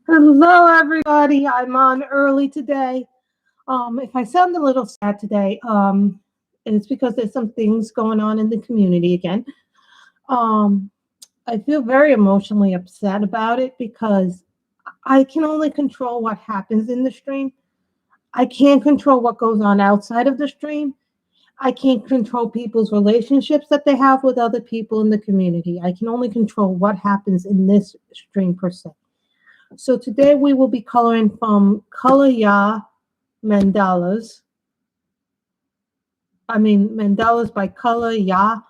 Hello, everybody. I'm on early today. If I sound a little sad today, it's because there's some things going on in the community again. Um, I feel very emotionally upset about it because I can only control what happens in the stream. I can't control what goes on outside of the stream. I can't control people's relationships that they have with other people in the community. I can only control what happens in this stream per se. So today we will be coloring from Colorya Mandalas. Mandalas by Colorya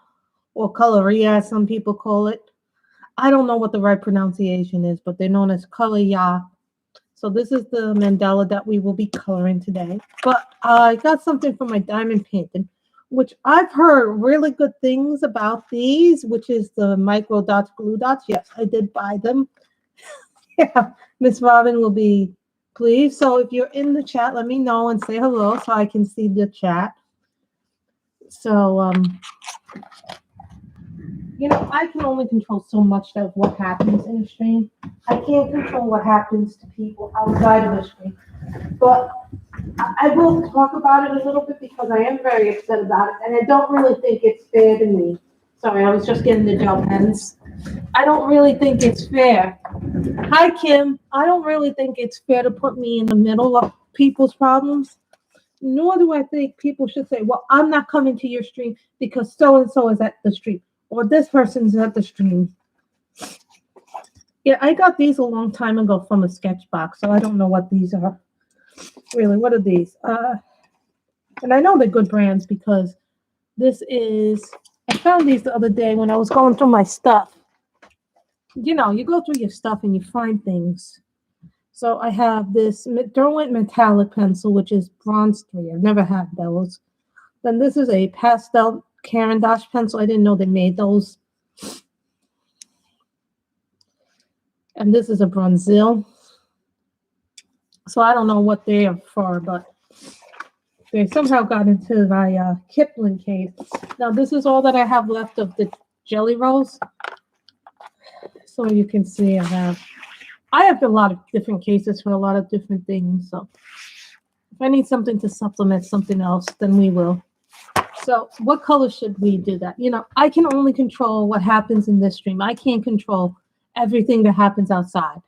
or Colorya, as some people call it. I don't know what the right pronunciation is, but they're known as Colorya. So this is the mandala that we will be coloring today. But I got something from my diamond painting, which I've heard really good things about these, which is the micro dots, glue dots. Yes, I did buy them. Yeah, Miss Robin will be pleased. So if you're in the chat, let me know and say hello so I can see the chat. So, I can only control so much of what happens in the stream. I can't control what happens to people outside of the stream. But I will talk about it a little bit because I am very upset about it, and I don't really think it's fair to me. Sorry, I was just getting the gel pens. I don't really think it's fair. Hi, Kim. I don't really think it's fair to put me in the middle of people's problems. Nor do I think people should say, well, I'm not coming to your stream because so and so is at the stream or this person's at the stream. Yeah, I got these a long time ago from a sketch box, so I don't know what these are. Really, what are these? And I know they're good brands because I found these the other day when I was going through my stuff. You go through your stuff and you find things. So I have this Derwent metallic pencil, which is bronze 3. I've never had those. Then this is a pastel Caran d'Ache pencil. I didn't know they made those. And this is a Bronzil. So I don't know what they are for, but they somehow got into my Kipling case. Now this is all that I have left of the jelly rolls. So you can see I have a lot of different cases for a lot of different things. So if I need something to supplement something else, then we will. So what color should we do that? I can only control what happens in this stream. I can't control everything that happens outside.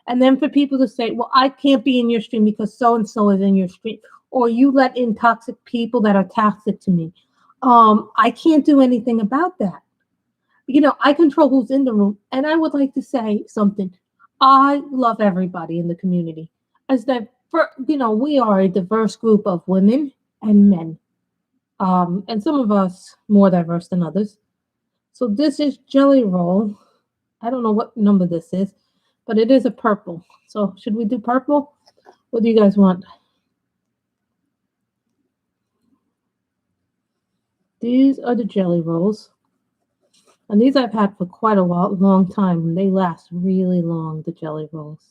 And then for people to say, well, I can't be in your stream because so-and-so is in your stream, or you let in toxic people that are toxic to me. I can't do anything about that. I control who's in the room. And I would like to say something. I love everybody in the community. We are a diverse group of women and men. And some of us more diverse than others. So this is Jelly Roll. I don't know what number this is, but it is a purple. So should we do purple? What do you guys want? These are the Jelly Rolls. And these I've had for quite a long time. And they last really long, the Jelly Rolls.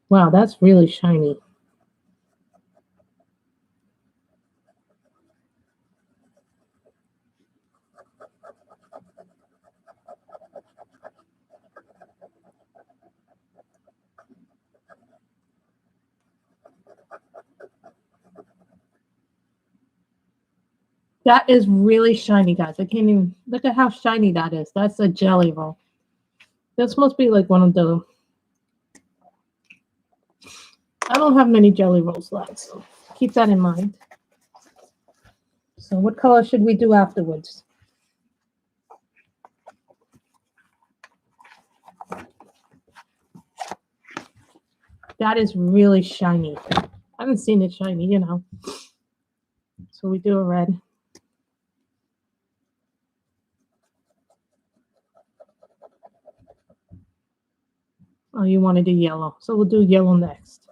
Wow, that's really shiny. That is really shiny, guys. I can't even look at how shiny that is. That's a Jelly Roll. This must be like one of the... I don't have many Jelly Rolls left, so keep that in mind. So what color should we do afterwards? That is really shiny. I haven't seen it shiny, So we do a red. Oh, you want to do yellow. So we'll do yellow next.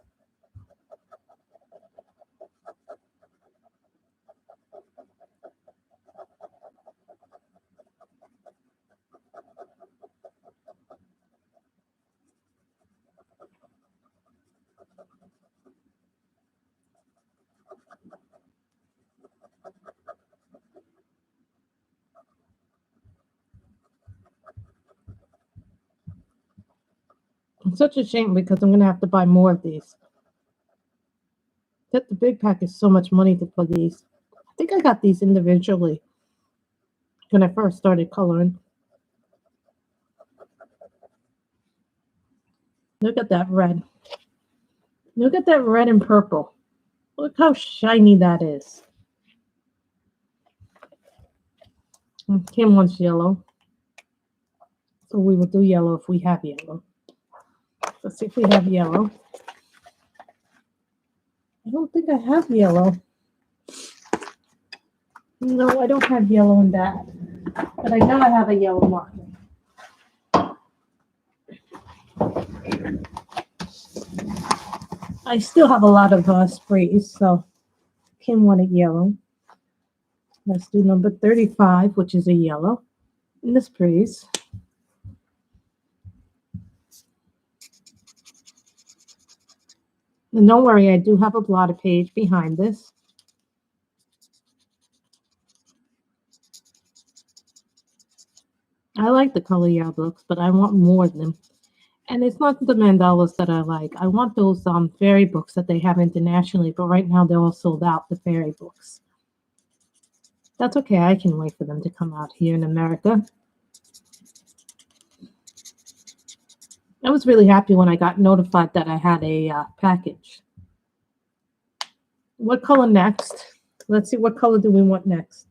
It's such a shame because I'm going to have to buy more of these. That the big pack is so much money for these. I think I got these individually when I first started coloring. Look at that red. Look at that red and purple. Look how shiny that is. Kim wants yellow. So we will do yellow if we have yellow. Let's see if we have yellow. I don't think I have yellow. No, I don't have yellow in that. But I know I have a yellow marker. I still have a lot of sprays, so Kim wanted yellow. Let's do number 35, which is a yellow in the sprays. And don't worry, I do have a blotter page behind this. I like the Colorya books, but I want more of them. And it's not the mandalas that I like. I want those fairy books that they have internationally, but right now they're all sold out, the fairy books. That's okay. I can wait for them to come out here in America. I was really happy when I got notified that I had a package. What color next? Let's see, what color do we want next?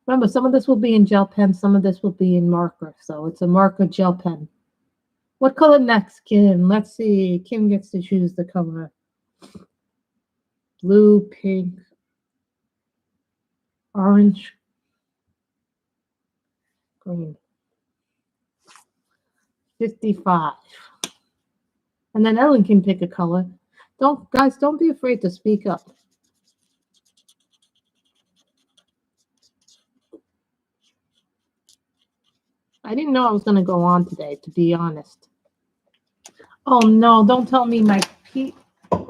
Remember, some of this will be in gel pen, some of this will be in marker. So it's a marker gel pen. What color next, Kim? Let's see. Kim gets to choose the color. Blue, pink, orange, green. 55. And then Ellen can pick a color. Guys, don't be afraid to speak up. I didn't know I was going to go on today, to be honest. Oh, no, don't tell me my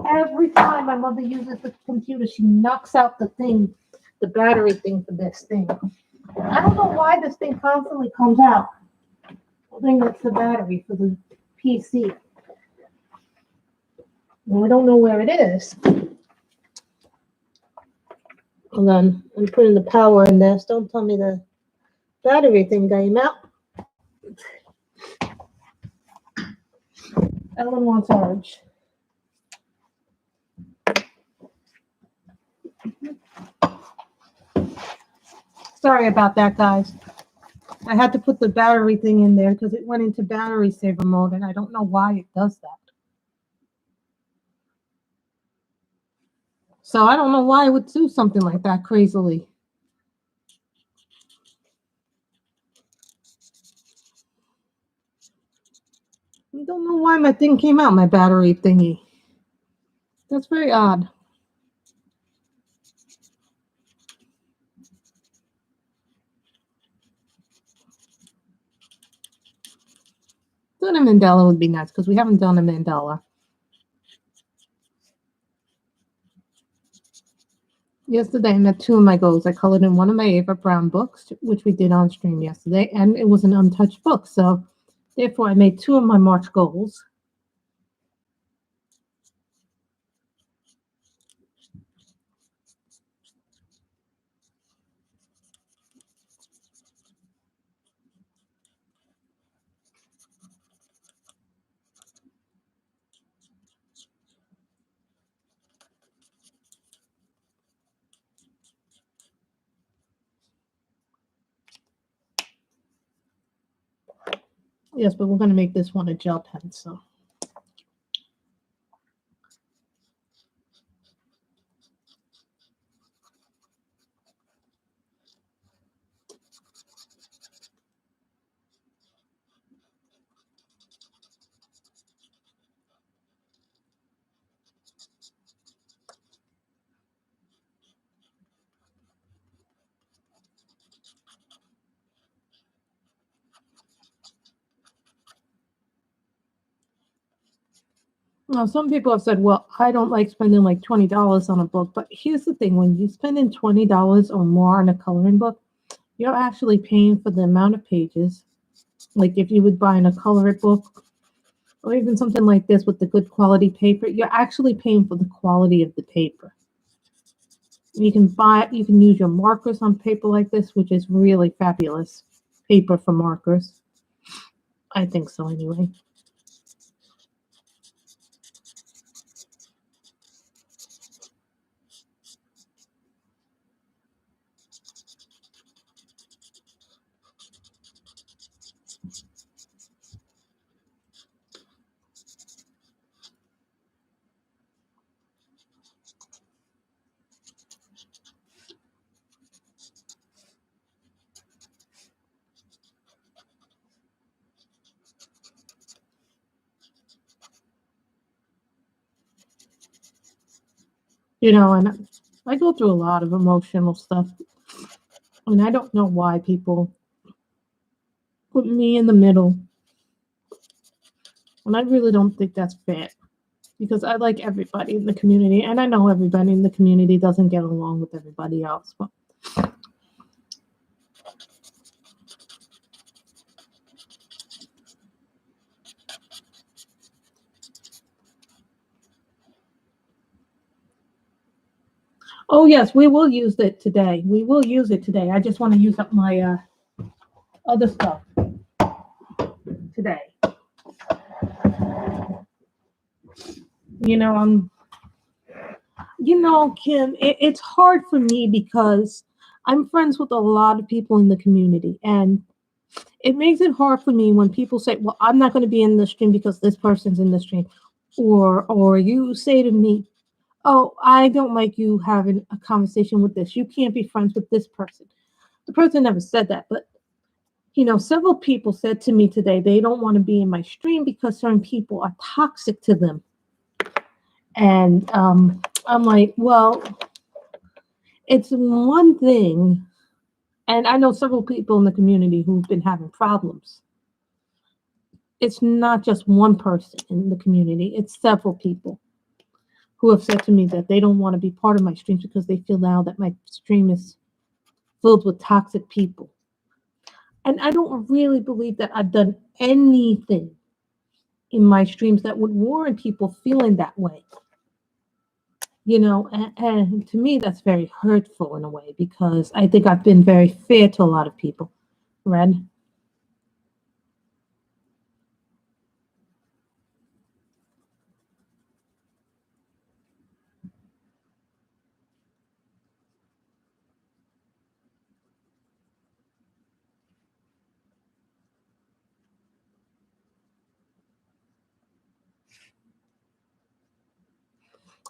every time my mother uses the computer, she knocks out the thing, the battery thing for this thing. I don't know why this thing constantly comes out. I think that's the battery for the PC. And I don't know where it is. Hold on, I'm putting the power in this. Don't tell me the battery thing came out. Ellen wants orange. Sorry about that, guys. I had to put the battery thing in there because it went into battery saver mode, and I don't know why it does that. So I don't know why it would do something like that crazily. I don't know why my thing came out, my battery thingy. That's very odd. Doing a mandala would be nice because we haven't done a mandala. Yesterday, I met two of my goals. I colored in one of my Ava Brown books, which we did on stream yesterday, and it was an untouched book. So, therefore, I made two of my March goals. Yes, but we're going to make this one a gel pen, so. Now, some people have said, well, I don't like spending like $20 on a book. But here's the thing. When you spend $20 or more on a coloring book, you're actually paying for the amount of pages, Like if you would buy in a colored book or even something like this with the good quality paper, you're actually paying for the quality of the paper. You can use your markers on paper like this, which is really fabulous paper for markers. I think so anyway. And I go through a lot of emotional stuff, and I don't know why people put me in the middle, and I really don't think that's fair because I like everybody in the community, and I know everybody in the community doesn't get along with everybody else. But oh yes, we will use it today. We will use it today. I just want to use up my other stuff today. You know, I'm Kim, it's hard for me because I'm friends with a lot of people in the community, and it makes it hard for me when people say, "Well, I'm not going to be in the stream because this person's in the stream," or you say to me, "Oh, I don't like you having a conversation with this. You can't be friends with this person." The person never said that, but several people said to me today they don't want to be in my stream because certain people are toxic to them, and I'm like, well, it's one thing, and I know several people in the community who've been having problems. It's not just one person in the community, it's several people who have said to me that they don't want to be part of my streams because they feel now that my stream is filled with toxic people. And I don't really believe that I've done anything in my streams that would warrant people feeling that way. And to me, that's very hurtful in a way because I think I've been very fair to a lot of people. Red?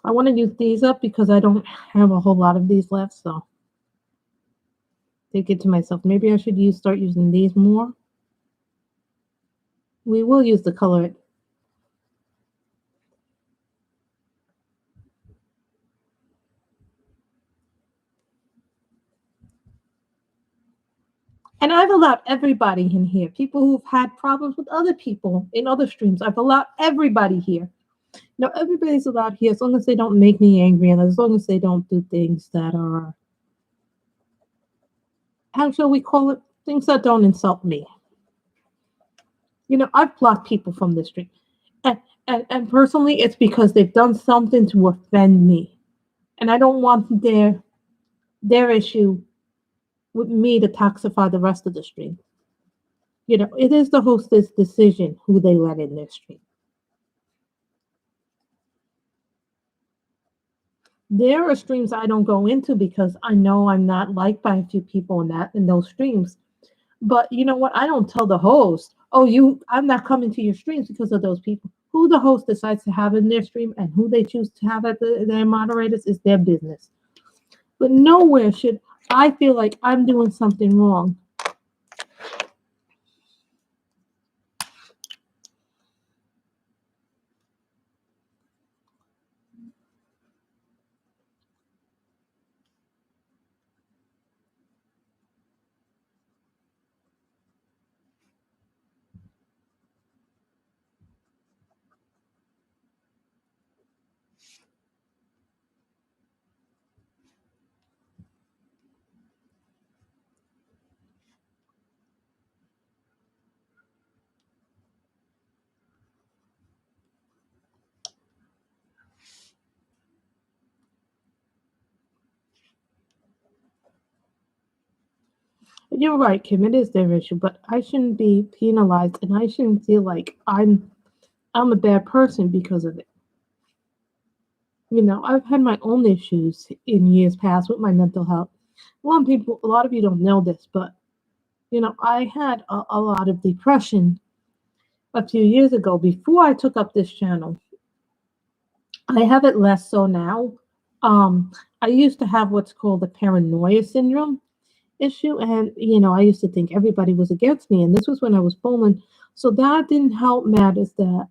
I want to use these up because I don't have a whole lot of these left, so take it to myself. Maybe I should start using these more. We will use the color. And I've allowed everybody in here. People who've had problems with other people in other streams. I've allowed everybody here. Everybody's allowed here as long as they don't make me angry and as long as they don't do things that are, how shall we call it? Things that don't insult me. I've blocked people from this stream. And personally, it's because they've done something to offend me. And I don't want their issue with me to toxify the rest of the stream. It is the hostess' decision who they let in their stream. There are streams I don't go into because I know I'm not liked by a few people in those streams. But you know what? I don't tell the host, "Oh, I'm not coming to your streams because of those people." Who the host decides to have in their stream and who they choose to have at their moderators is their business. But nowhere should I feel like I'm doing something wrong. You're right, Kim. It is their issue, but I shouldn't be penalized, and I shouldn't feel like I'm a bad person because of it. You know, I've had my own issues in years past with my mental health. A lot of you don't know this, but you know, I had a lot of depression a few years ago before I took up this channel. I have it less so now. Um, I used to have what's called the paranoia syndrome issue, and you know, I used to think everybody was against me, and this was when I was bowling. So that didn't help matters that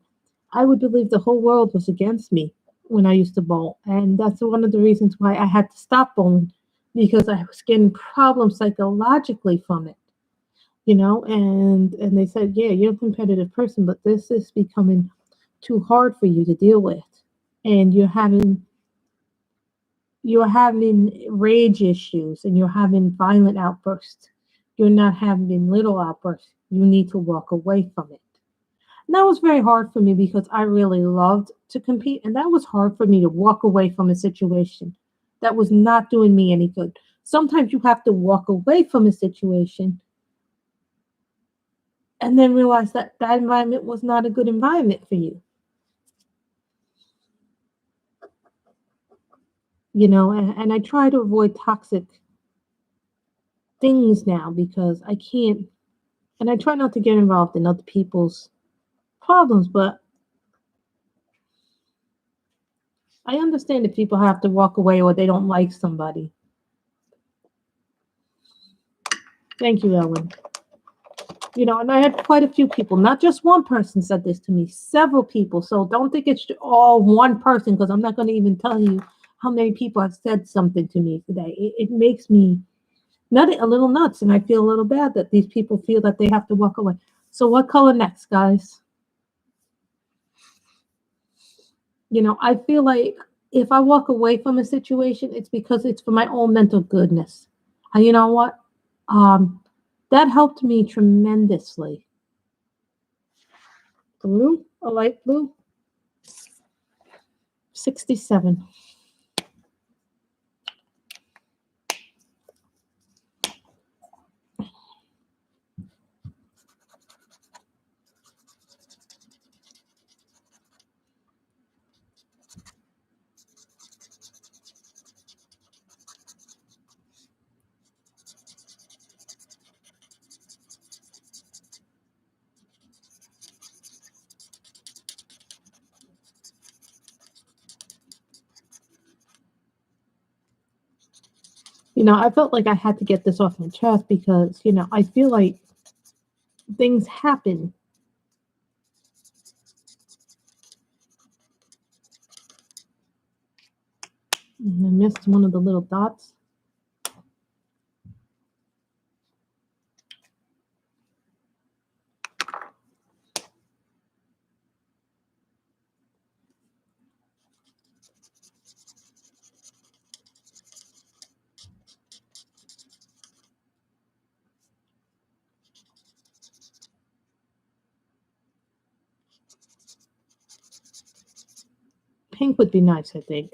I would believe the whole world was against me when I used to bowl, and that's one of the reasons why I had to stop bowling because I was getting problems psychologically from it. You know, and they said, yeah, you're a competitive person, but this is becoming too hard for you to deal with, and you're having rage issues and you're having violent outbursts. You're not having little outbursts. You need to walk away from it. And that was very hard for me because I really loved to compete. And that was hard for me to walk away from a situation that was not doing me any good. Sometimes you have to walk away from a situation and then realize that that environment was not a good environment for you. You know, and I try to avoid toxic things now because I can't, and I try not to get involved in other people's problems, but I understand if people have to walk away or they don't like somebody. Thank you, Ellen. You know, and I had quite a few people, not just one person said this to me, several people. So don't think it's all one person because I'm not going to even tell you how many people have said something to me today. It makes me a little nuts, and I feel a little bad that these people feel that they have to walk away. So what color next, guys? You know, I feel like if I walk away from a situation, it's because it's for my own mental goodness. And you know what? Um, that helped me tremendously. Blue, a light blue, 67. You know, I felt like I had to get this off my chest because, you know, I feel like things happen. And I missed one of the little dots. Pink would be nice, I think.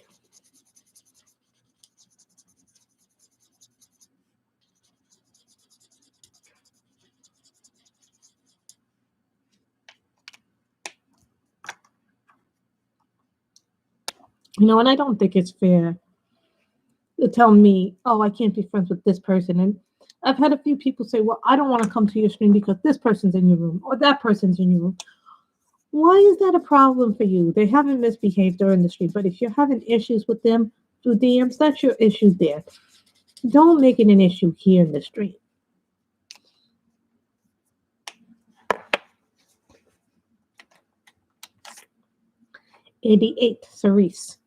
You know, and I don't think it's fair to tell me, oh, I can't be friends with this person. And I've had a few people say, well, I don't want to come to your stream because this person's in your room or that person's in your room. Why is that a problem for you? They haven't misbehaved during the stream, but if you're having issues with them through DMs, that's your issue there. Don't make it an issue here in the stream. 88, Cerise.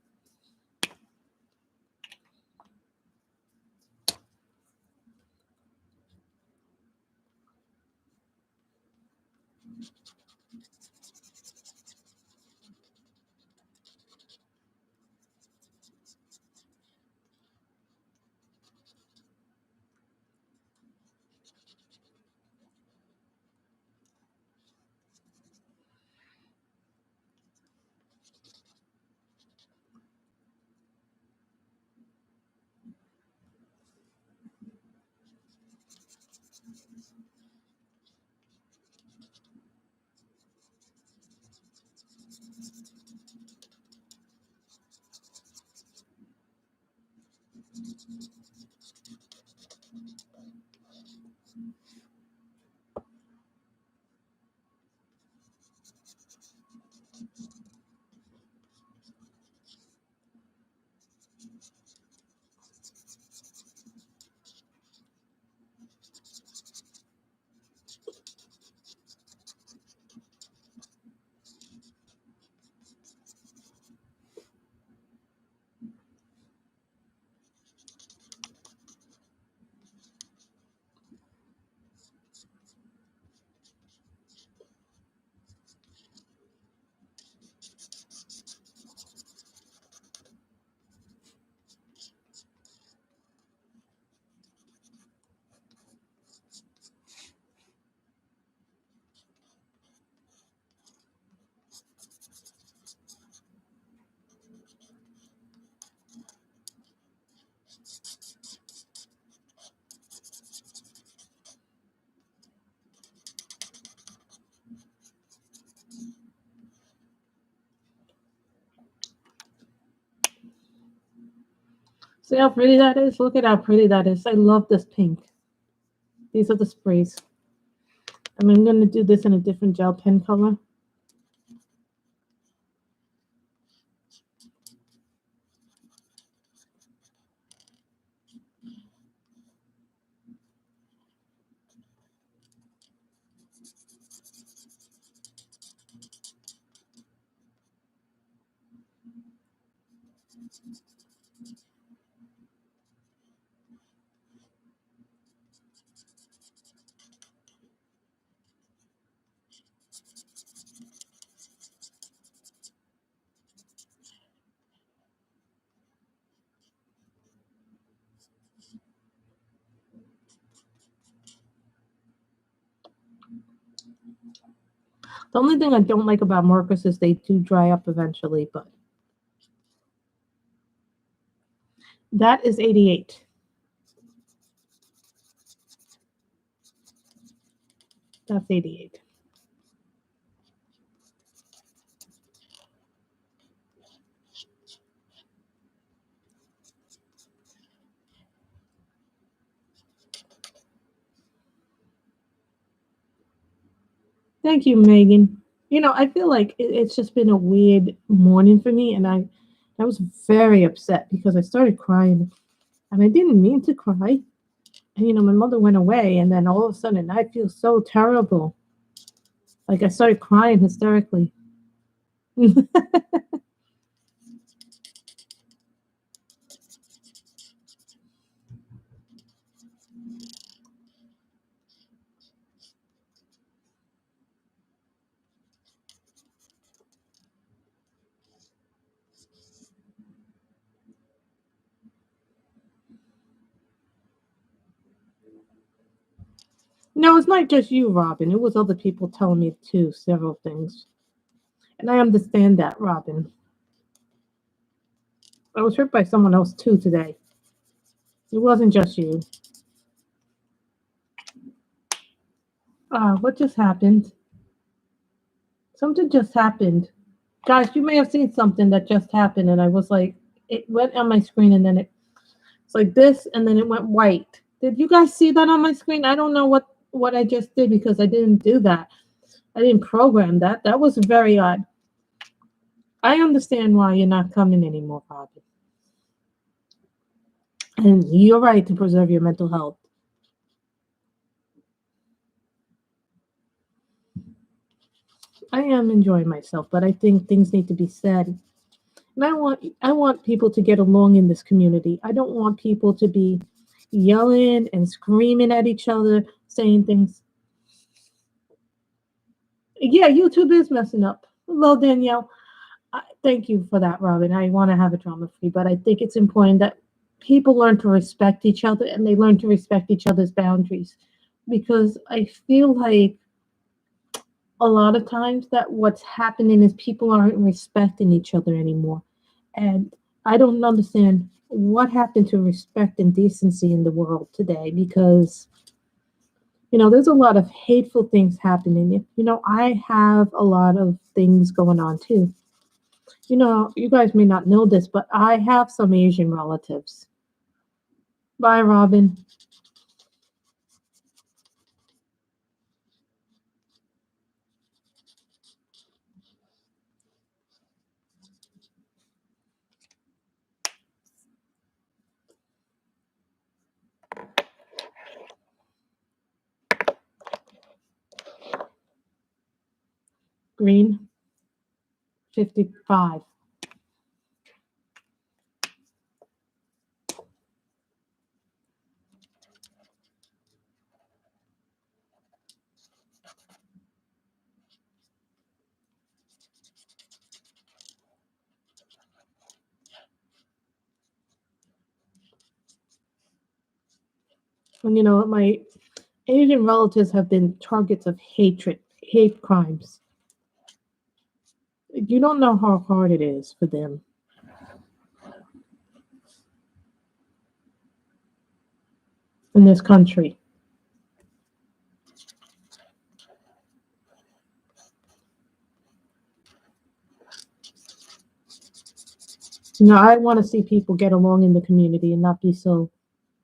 See how pretty that is? Look at how pretty that is. I love this pink. These are the sprays. I'm going to do this in a different gel pen color. The only thing I don't like about markers is they do dry up eventually, but that is 88. That's 88. Thank you, Megan. You know, I feel like it's just been a weird morning for me, and I was very upset because I started crying, and I didn't mean to cry. And you know, my mother went away, and then all of a sudden, I feel so terrible. Like I started crying hysterically. No, it's not just you, Robin. It was other people telling me too, several things. And I understand that, Robin. I was hurt by someone else too today. It wasn't just you. What just happened? Something just happened. Guys, you may have seen something that just happened, and I was like, it went on my screen, and then it's like this, and then it went white. Did you guys see that on my screen? I don't know what I just did because I didn't do that. I didn't program that. That was very odd. I understand why you're not coming anymore, Robin. And you're right to preserve your mental health. I am enjoying myself, but I think things need to be said. And I want people to get along in this community. I don't want people to be yelling and screaming at each other, saying things. Yeah, YouTube is messing up. Hello, Danielle. Thank you for that, Robin. I want to have a drama free, but I think it's important that people learn to respect each other and they learn to respect each other's boundaries. Because I feel like a lot of times that what's happening is people aren't respecting each other anymore. And I don't understand what happened to respect and decency in the world today because, you know, there's a lot of hateful things happening. You know, I have a lot of things going on too. You know, you guys may not know this, but I have some Asian relatives. Bye, Robin. Green, 55. And you know, my Asian relatives have been targets of hatred, hate crimes. You don't know how hard it is for them in this country. You know, I want to see people get along in the community and not be so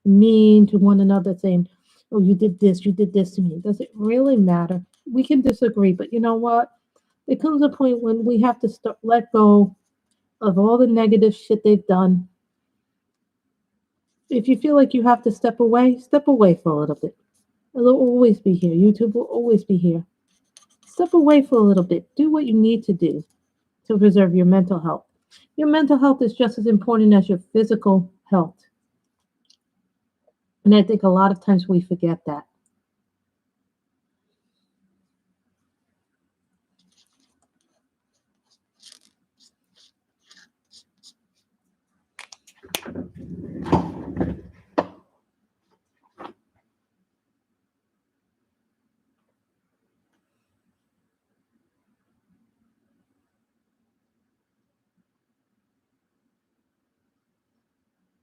mean to one another, saying, "Oh, you did this to me." Does it really matter? We can disagree, but you know what? There comes a point when we have to start let go of all the negative shit they've done. If you feel like you have to step away for a little bit. It'll always be here. YouTube will always be here. Step away for a little bit. Do what you need to do to preserve your mental health. Your mental health is just as important as your physical health. And I think a lot of times we forget that.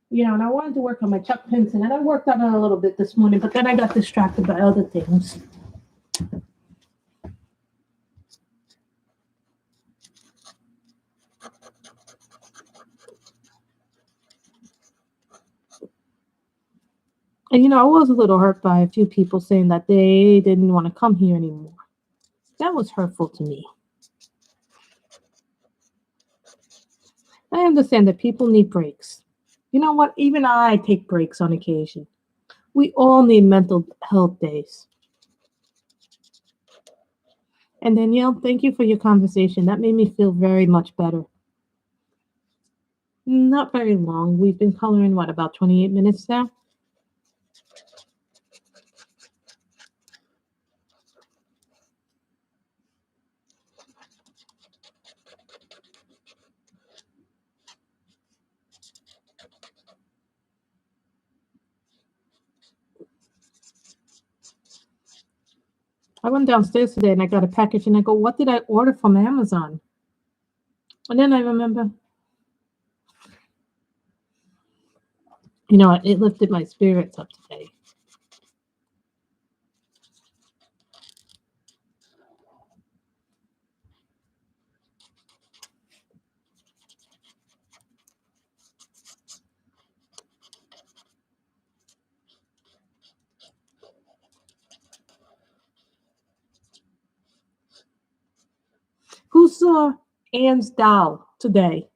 You know, and I wanted to work on my Chuck Pinson, and I worked on it a little bit this morning, but then I got distracted by other things. And you know, I was a little hurt by a few people saying that they didn't want to come here anymore. That was hurtful to me. I understand that people need breaks. You know what? Even I take breaks on occasion. We all need mental health days. And Danielle, thank you for your conversation. That made me feel very much better. Not very long. We've been coloring, what, about 28 minutes now? I went downstairs today and I got a package and I go, what did I order from Amazon? And then I remember, you know, it lifted my spirits up today. Who saw Anne's doll today?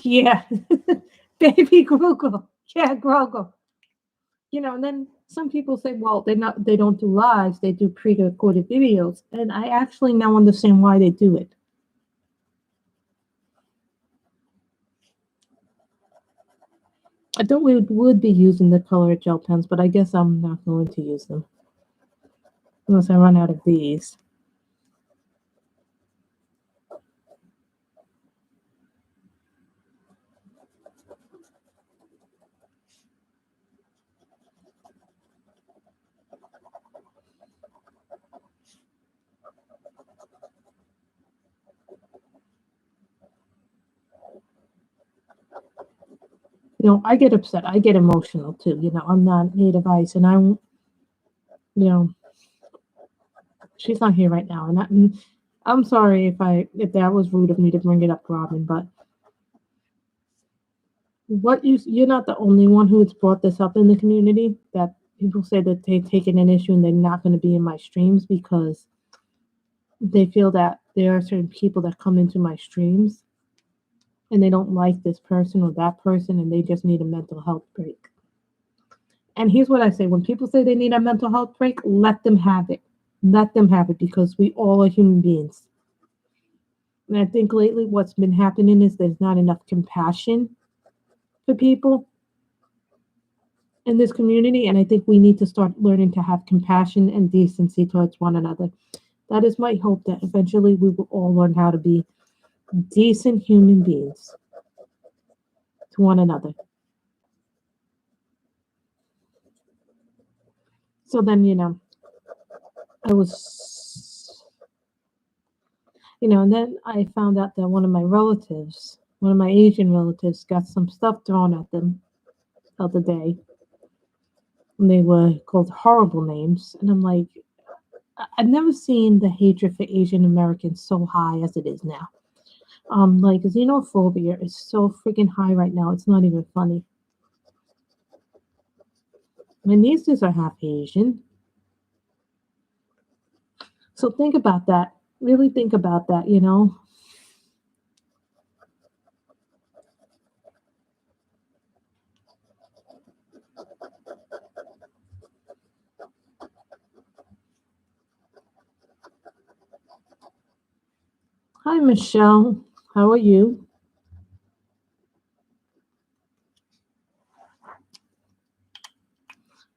Yeah, baby Grogle. Yeah, Grogle. You know, and then some people say, well, they don't do lives, they do pre-recorded videos. And I actually now understand why they do it. I thought we would be using the Colorya gel pens, but I guess I'm not going to use them unless I run out of these. You know, I get upset. I get emotional too. You know, I'm not native ice, and you know, she's not here right now, and I'm sorry if that was rude of me to bring it up, Robin. But you're not the only one who has brought this up in the community. That people say that they've taken an issue and they're not going to be in my streams because they feel that there are certain people that come into my streams and they don't like this person or that person and they just need a mental health break. And here's what I say: when people say they need a mental health break, let them have it. Let them have it because we all are human beings. And I think lately what's been happening is there's not enough compassion for people in this community. And I think we need to start learning to have compassion and decency towards one another. That is my hope that eventually we will all learn how to be decent human beings to one another. So then, I was, and then I found out that one of my Asian relatives, got some stuff thrown at them the other day. And they were called horrible names. And I'm like, I've never seen the hatred for Asian Americans so high as it is now. Like xenophobia is so freaking high right now. It's not even funny. My nieces are half Asian. So think about that. Really think about that. Hi, Michelle. How are you?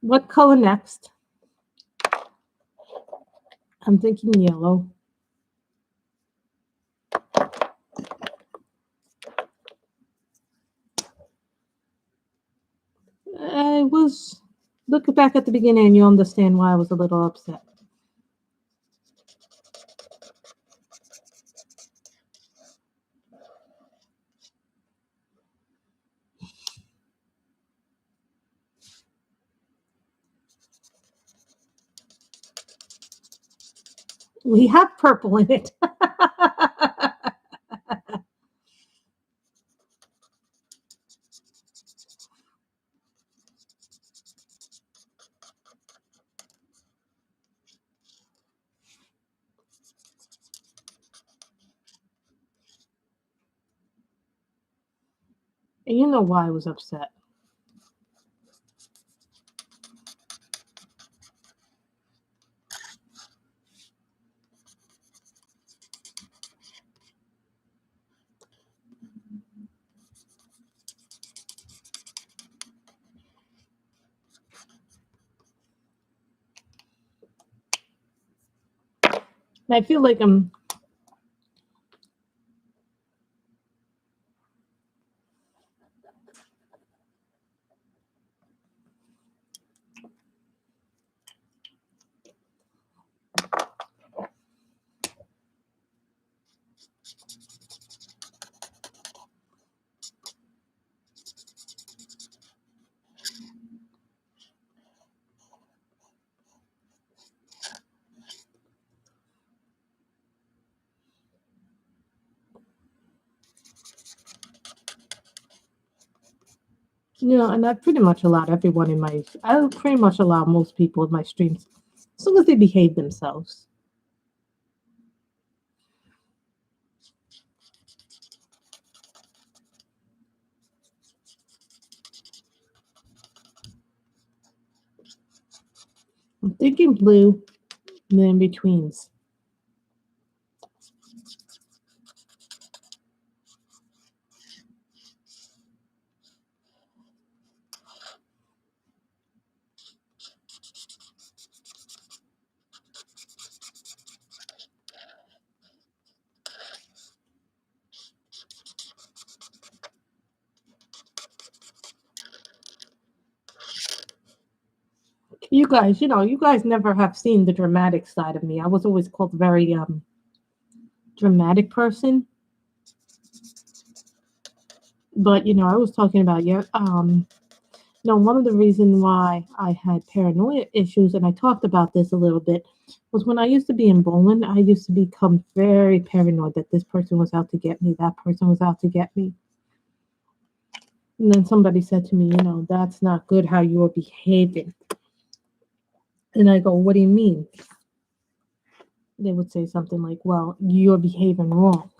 What color next? I'm thinking yellow. I was look back at the beginning and you'll understand why I was a little upset. We have purple in it. And you know why I was upset. I feel like and I pretty much allowed everyone I pretty much allow most people in my streams, as long as they behave themselves. I'm thinking blue, and then in betweens. You guys never have seen the dramatic side of me. I was always called very dramatic person. But I was talking about no, one of the reasons why I had paranoia issues, and I talked about this a little bit, was when I used to be in bowling, I used to become very paranoid that this person was out to get me, that person was out to get me. And then somebody said to me, that's not good how you are behaving. And I go, what do you mean? They would say something like, well, you're behaving wrong.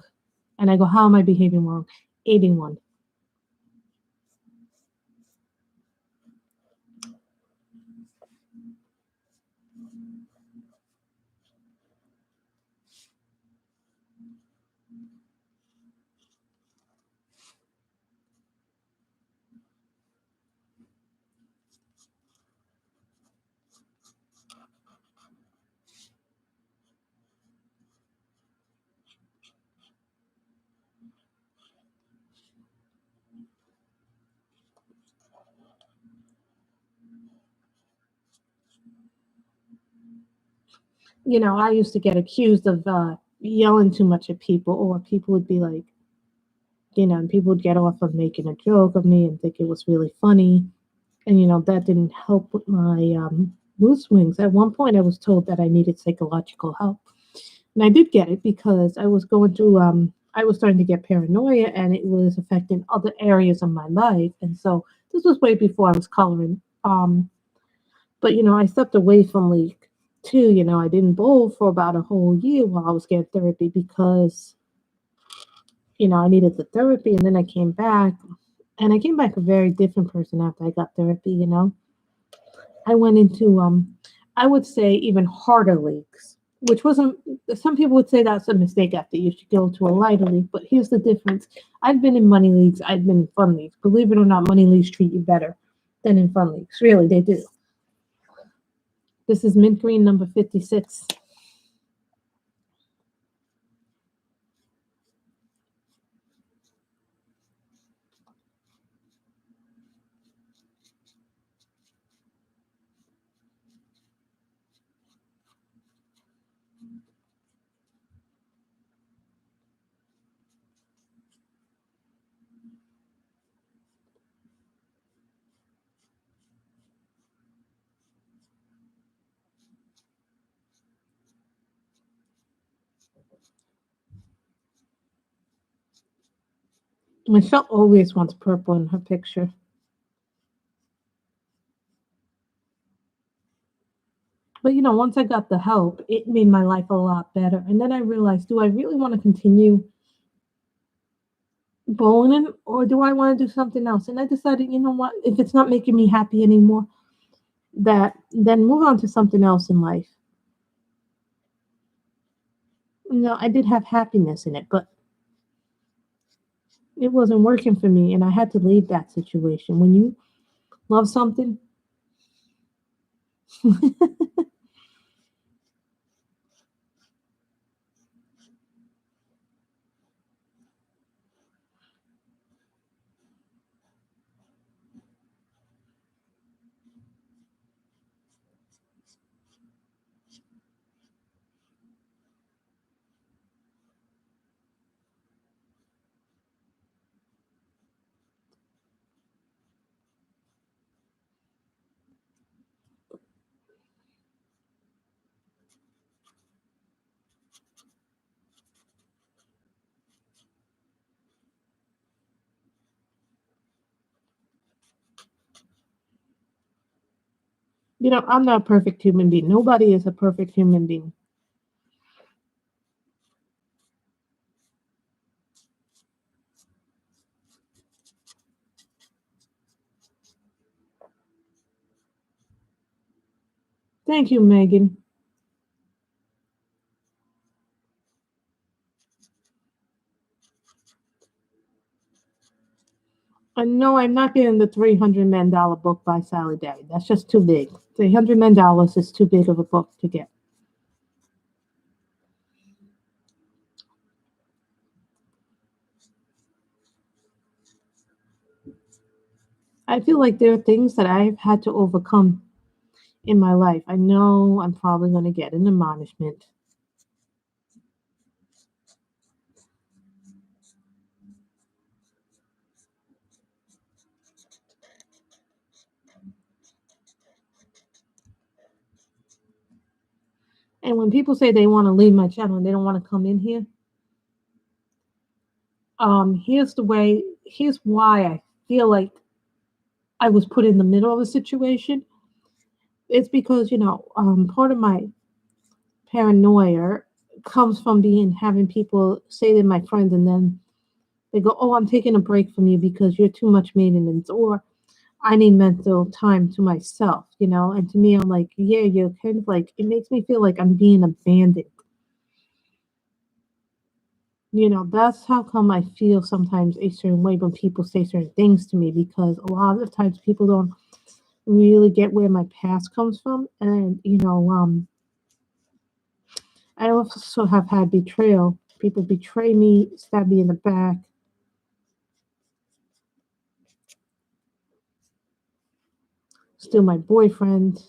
And I go, how am I behaving wrong? Aiding one. I used to get accused of yelling too much at people, or people would be like, and people would get off of making a joke of me and think it was really funny. And, that didn't help with my mood swings. At one point, I was told that I needed psychological help. And I did get it because I was going through, I was starting to get paranoia and it was affecting other areas of my life. And so this was way before I was coloring. But, I stepped away from League too. I didn't bowl for about a whole year while I was getting therapy because, I needed the therapy. And then I came back and I came back a very different person after I got therapy. I went into I would say even harder leagues, which wasn't some people would say that's a mistake after you should go to a lighter league, but here's the difference. I'd been in money leagues, I'd been in fun leagues. Believe it or not, money leagues treat you better than in fun leagues. Really, they do. This is mint green number 56. Michelle always wants purple in her picture. But once I got the help, it made my life a lot better. And then I realized, do I really want to continue bowling or do I want to do something else? And I decided, you know what, if it's not making me happy anymore, that then move on to something else in life. I did have happiness in it, but it wasn't working for me and I had to leave that situation. When you love something, I'm not a perfect human being. Nobody is a perfect human being. Thank you, Megan. No, I'm not getting the $300 book by Sally Day. That's just too big. $300 is too big of a book to get. I feel like there are things that I've had to overcome in my life. I know I'm probably going to get an admonishment. And when people say they want to leave my channel and they don't want to come in here, here's why I feel like I was put in the middle of a situation. It's because, part of my paranoia comes from having people say they're my friends and then they go, "Oh, I'm taking a break from you because you're too much maintenance," or "I need mental time to myself," And to me, I'm like, yeah, you're kind of like, it makes me feel like I'm being abandoned. That's how come I feel sometimes a certain way when people say certain things to me, because a lot of the times people don't really get where my past comes from. And, I also have had betrayal. People betray me, stab me in the back. Steal my boyfriend.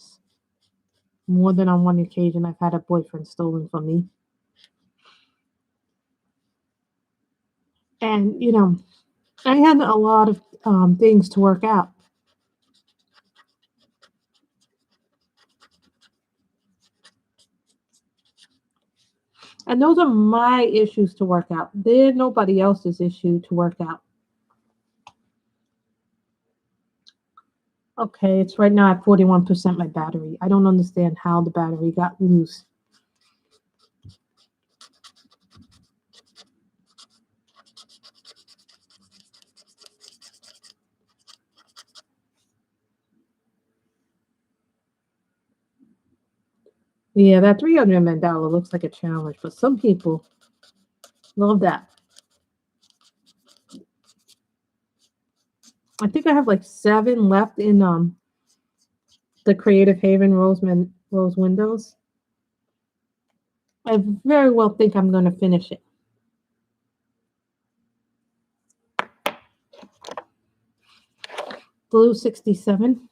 More than on one occasion, I've had a boyfriend stolen from me. And, I had a lot of things to work out. And those are my issues to work out. They're nobody else's issue to work out. Okay, it's right now at 41% my battery. I don't understand how the battery got loose. Yeah, that 300 mandala looks like a challenge, but some people love that. I think I have like 7 left in the Creative Haven Rose windows. I very well think I'm going to finish it. Blue 67.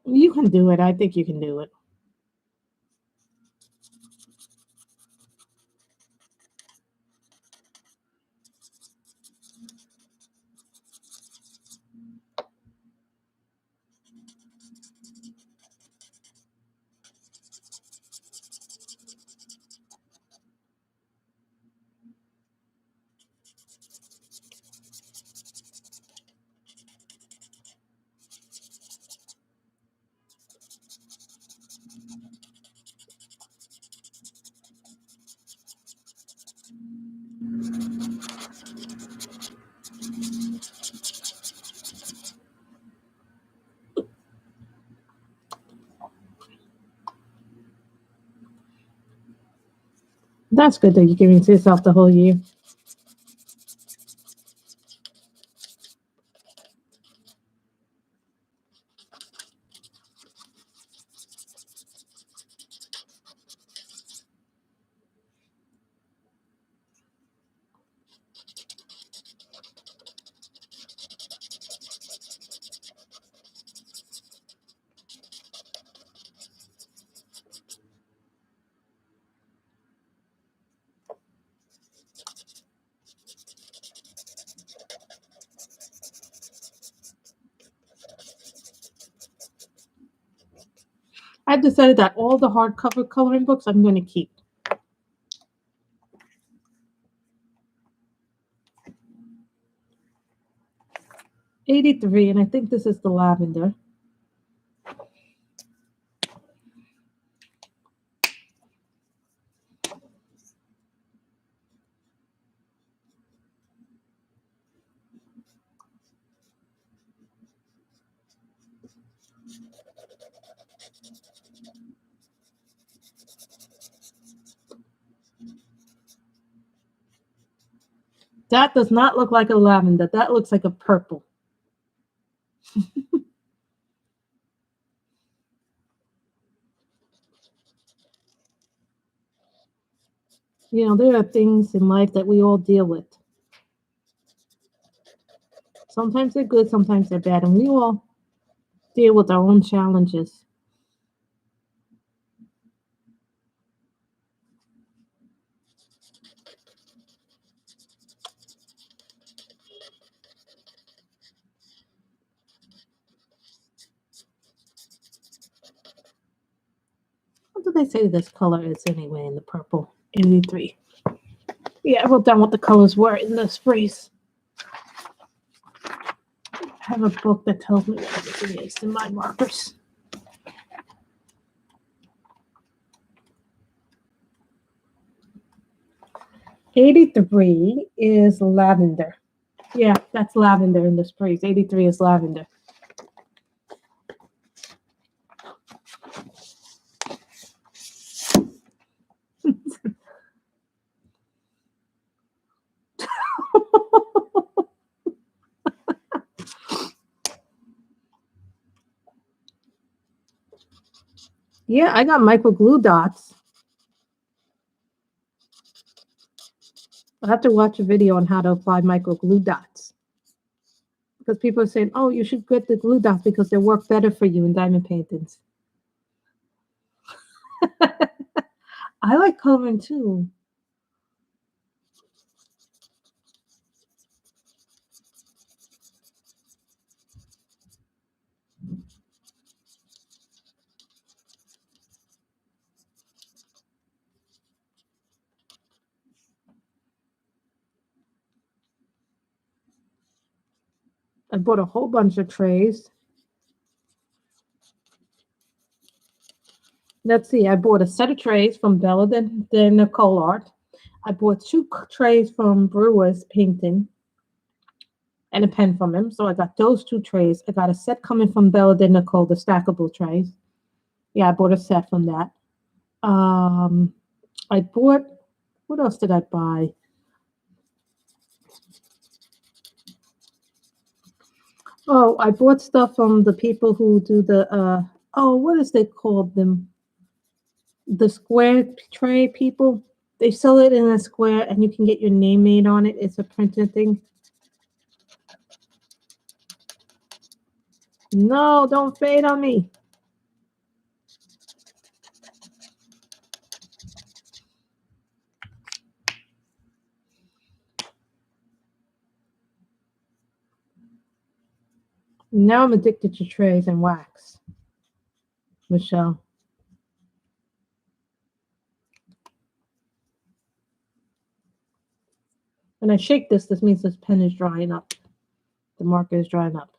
You can do it. I think you can do it. That's good that you're giving to yourself the whole year. I've decided that all the hardcover coloring books I'm going to keep. '83, and I think this is the lavender. That does not look like a lavender. That looks like a purple. You know, there are things in life that we all deal with. Sometimes they're good, sometimes they're bad, and we all deal with our own challenges. What did they say this color is anyway in the purple? 83. Yeah, I wrote down what the colors were in the sprays. I have a book that tells me what everything is in my markers. $83 is lavender. Yeah, that's lavender in the sprays. $83 is lavender. Yeah, I got micro glue dots. I have to watch a video on how to apply micro glue dots. Because people are saying, oh, you should get the glue dots because they work better for you in diamond paintings. I like coloring too. I bought a whole bunch of trays. Let's see, I bought a set of trays from Bella de Nicole Art. I bought 2 trays from Brewers Painting and a pen from him. So I got those 2 trays. I got a set coming from Bella de Nicole, the stackable trays. Yeah, I bought a set from that. I bought, what else did I buy? Oh, I bought stuff from the people who do the, what is they called them? The square tray people. They sell it in a square and you can get your name made on it. It's a printed thing. No, don't fade on me. Now I'm addicted to trays and wax. Michelle. When I shake this, this means this pen is drying up. The marker is drying up.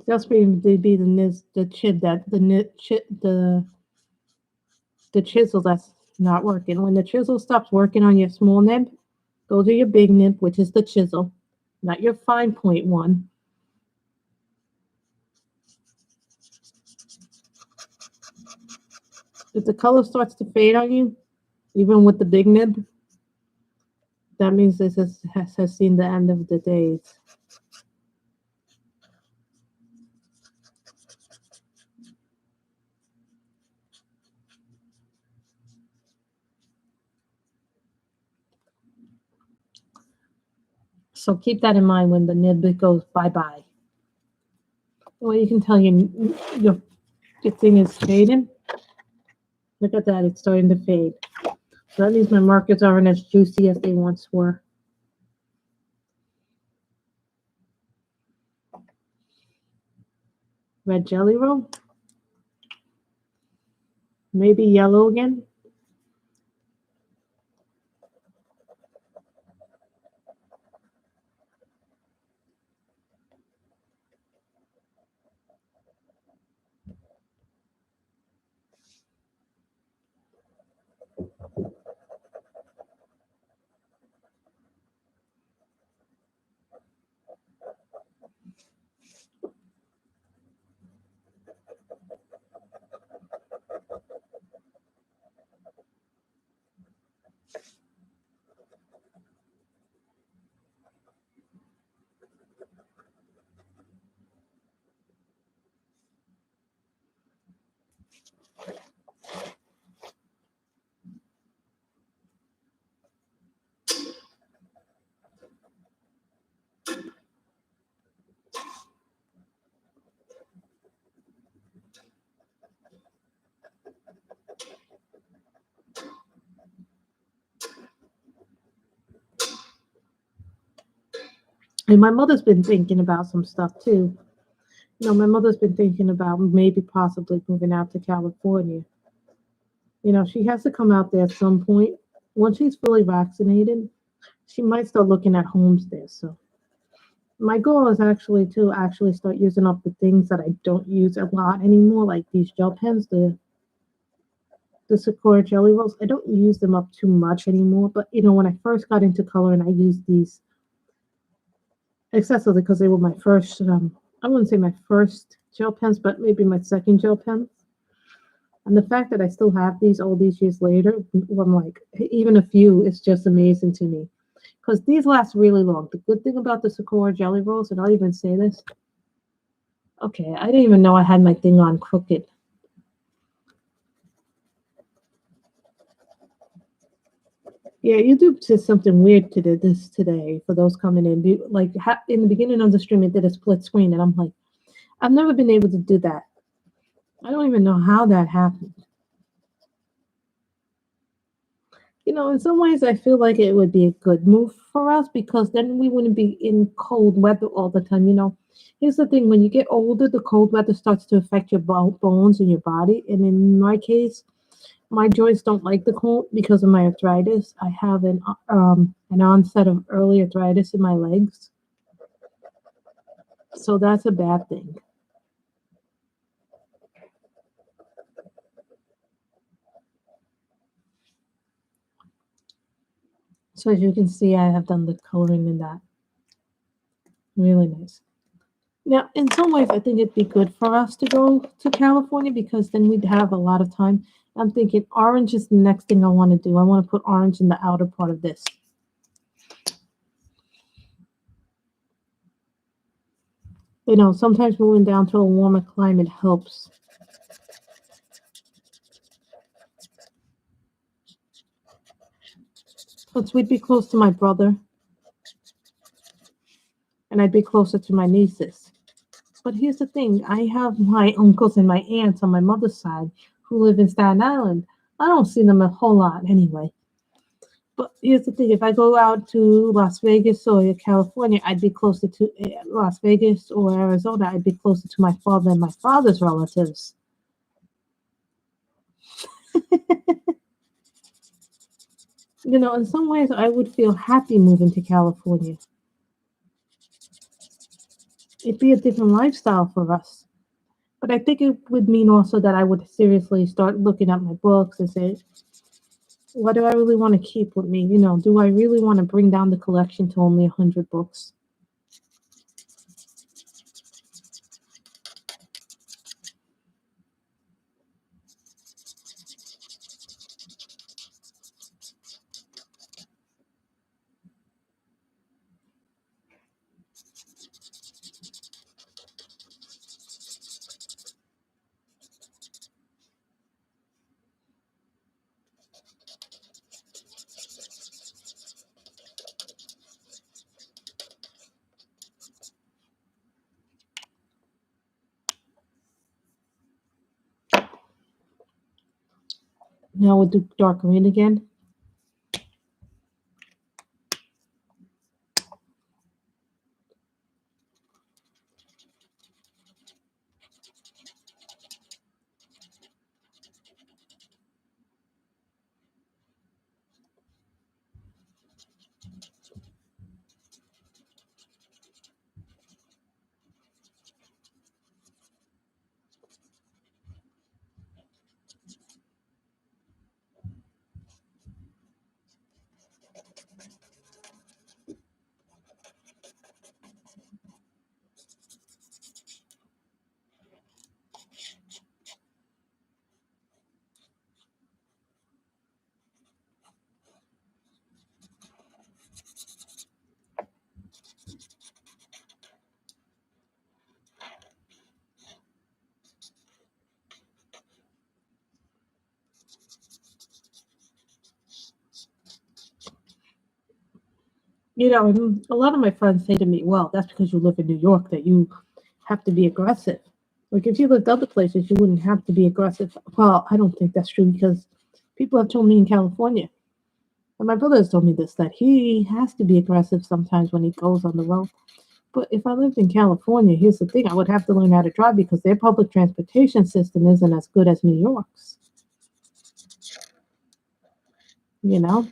That's going to be the chisel that's not working. When the chisel stops working on your small nib, go to your big nib, which is the chisel, not your fine point one. If the color starts to fade on you, even with the big nib, that means this has seen the end of the days. So keep that in mind when the nib goes bye-bye. Well, you can tell your thing is fading. Look at that, it's starting to fade. So that means my markers aren't as juicy as they once were. Red jelly roll. Maybe yellow again. And my mother's been thinking about some stuff too. My mother's been thinking about maybe possibly moving out to California. She has to come out there at some point. Once she's fully vaccinated, she might start looking at homes there. So my goal is actually to actually start using up the things that I don't use a lot anymore, like these gel pens, the Sequoia jelly rolls. I don't use them up too much anymore, but when I first got into color and I used these excessively because they were my first, I wouldn't say my first gel pens, but maybe my second gel pens. And the fact that I still have these all these years later, I'm like, even a few, is just amazing to me. Because these last really long. The good thing about the Sequoia jelly rolls, and I'll even say this. Okay, I didn't even know I had my thing on crooked. Yeah, YouTube did something weird to this today for those coming in. Like in the beginning of the stream, it did a split screen, and I'm like, I've never been able to do that. I don't even know how that happened. In some ways, I feel like it would be a good move for us because then we wouldn't be in cold weather all the time. Here's the thing: when you get older, the cold weather starts to affect your bones and your body. And in my case, my joints don't like the cold because of my arthritis. I have an onset of early arthritis in my legs, so that's a bad thing. So as you can see, I have done the coloring in that. Really nice. Now, in some ways, I think it'd be good for us to go to California because then we'd have a lot of time. I'm thinking orange is the next thing I want to do. I want to put orange in the outer part of this. Sometimes moving down to a warmer climate helps. Plus, we'd be close to my brother, and I'd be closer to my nieces. But here's the thing, I have my uncles and my aunts on my mother's side who live in Staten Island. I don't see them a whole lot anyway. But here's the thing, if I go out to Las Vegas or California, I'd be closer to Las Vegas or Arizona. I'd be closer to my father and my father's relatives. In some ways, I would feel happy moving to California. It'd be a different lifestyle for us. But I think it would mean also that I would seriously start looking at my books and say, what do I really want to keep with me? Do I really want to bring down the collection to only 100 books? Now we'll do dark green again. A lot of my friends say to me, well, that's because you live in New York that you have to be aggressive. Like if you lived other places, you wouldn't have to be aggressive. Well, I don't think that's true because people have told me in California, And my brother has told me this, that he has to be aggressive sometimes when he goes on the road. But if I lived in California, here's the thing, I would have to learn how to drive because their public transportation system isn't as good as New York's. You know?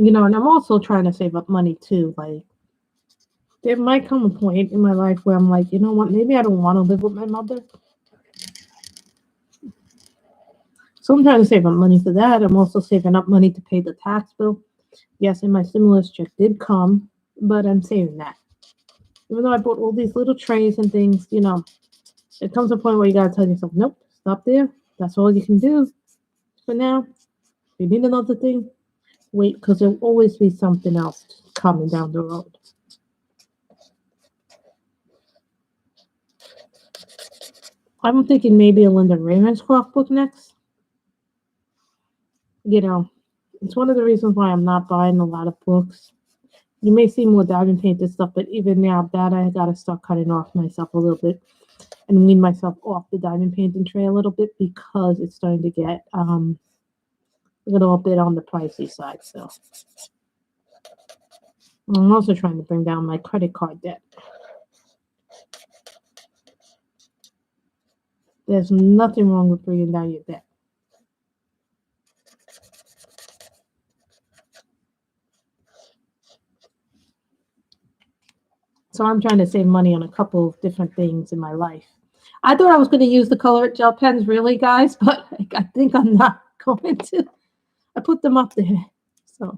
And I'm also trying to save up money too. Like, there might come a point in my life where I'm like, you know what, maybe I don't want to live with my mother. So I'm trying to save up money for that. I'm also saving up money to pay the tax bill. Yes, and my stimulus check did come, but I'm saving that. Even though I bought all these little trays and things, it comes a point where you gotta tell yourself, nope, stop there. That's all you can do for now. If you need another thing, wait, because there'll always be something else coming down the road. I'm thinking maybe a Linda Ravenscroft book next. It's one of the reasons why I'm not buying a lot of books. You may see more diamond painted stuff, but even now, that I gotta start cutting off myself a little bit and wean myself off the diamond painting tray a little bit because it's starting to get a little bit on the pricey side. So I'm also trying to bring down my credit card debt. There's nothing wrong with bringing down your debt. So I'm trying to save money on a couple of different things in my life. I thought I was going to use the Colorya gel pens, really, guys, but I think I'm not going to. I put them up there. So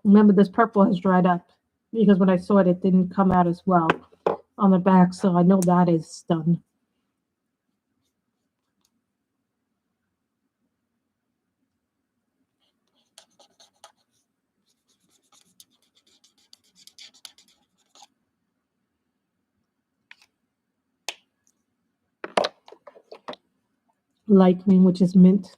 remember, this purple has dried up because when I saw it, it didn't come out as well on the back. So I know that is done. Light green, which is mint.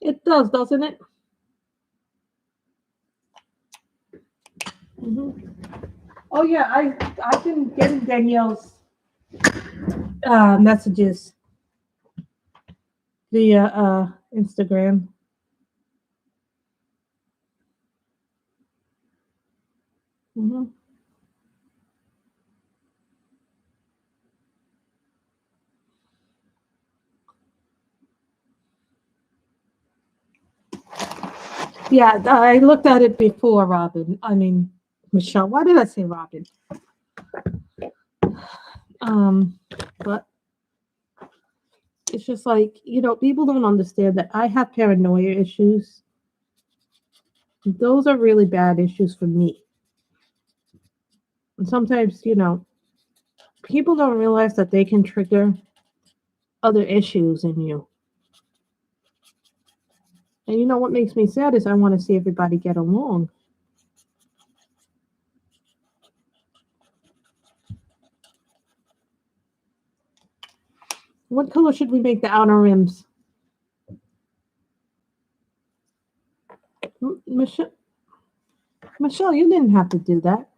It does, doesn't it? Oh yeah, I've been getting Danielle's messages via Instagram. Mm-hmm. Yeah, I looked at it before, Robin. I mean, Michelle. Why did I say Robin? Um, but It's just like, people don't understand that I have paranoia issues. Those are really bad issues for me. And sometimes, people don't realize that they can trigger other issues in you. And what makes me sad is I want to see everybody get along. What color should we make the outer rims? Michelle, you didn't have to do that.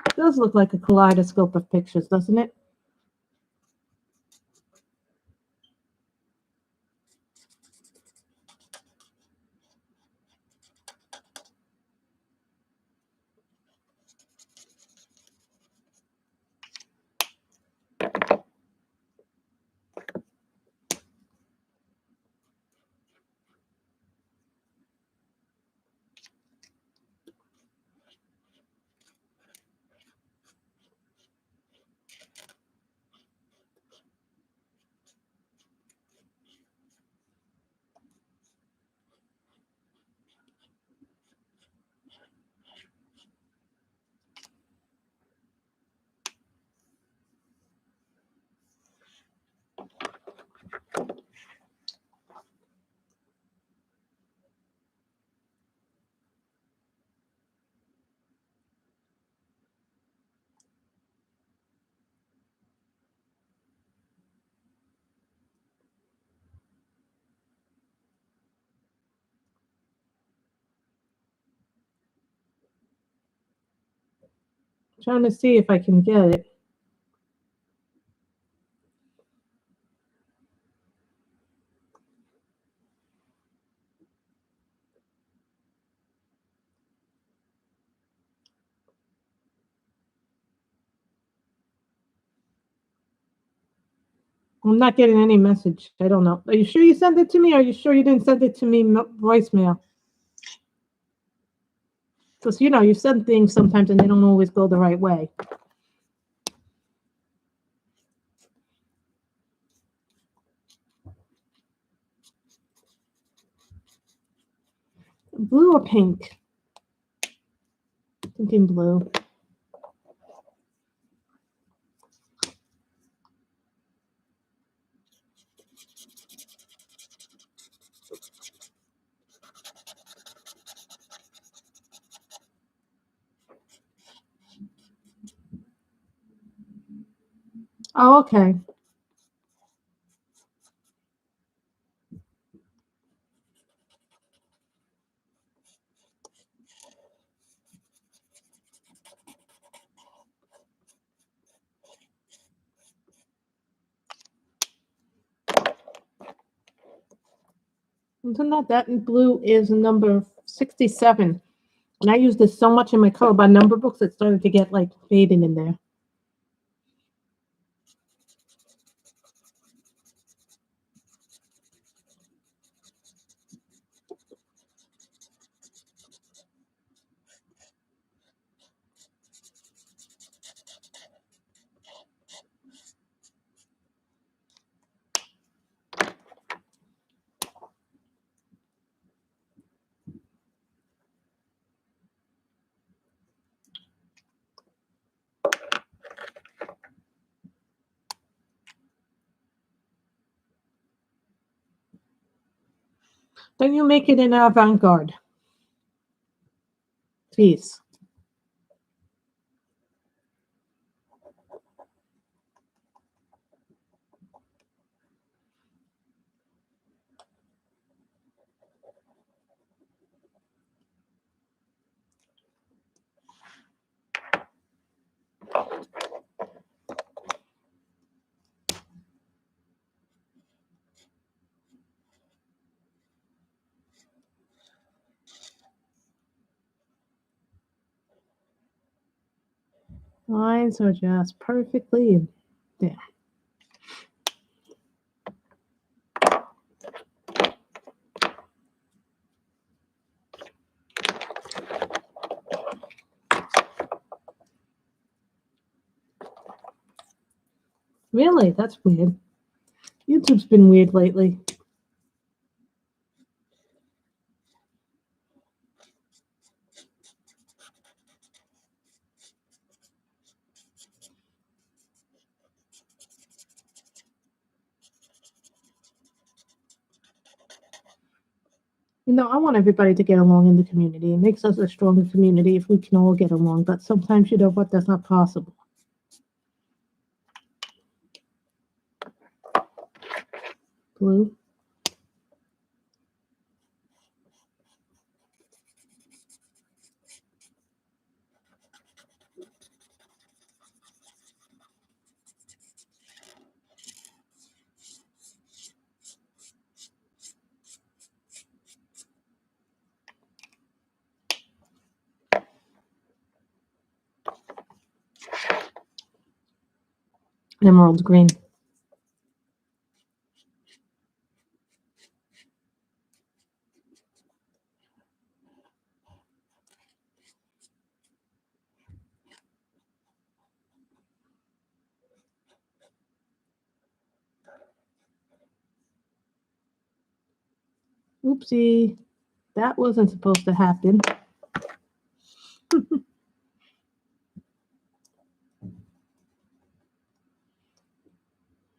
It does look like a kaleidoscope of pictures, doesn't it? Trying to see if I can get it. I'm not getting any message. I don't know. Are you sure you sent it to me? Or are you sure you didn't send it to me voicemail? Because, you send things sometimes and they don't always go the right way. Blue or pink? Thinking blue. Oh, okay. Isn't that blue is number 67. And I use this so much in my color by number books, it started to get like fading in there. Then you make it in avant-garde. Please. Lines are just perfectly there. Really? That's weird. YouTube's been weird lately. You know, I want everybody to get along in the community. It makes us a stronger community if we can all get along, but sometimes, you know what, that's not possible. Blue. Emerald green. Oopsie. That wasn't supposed to happen.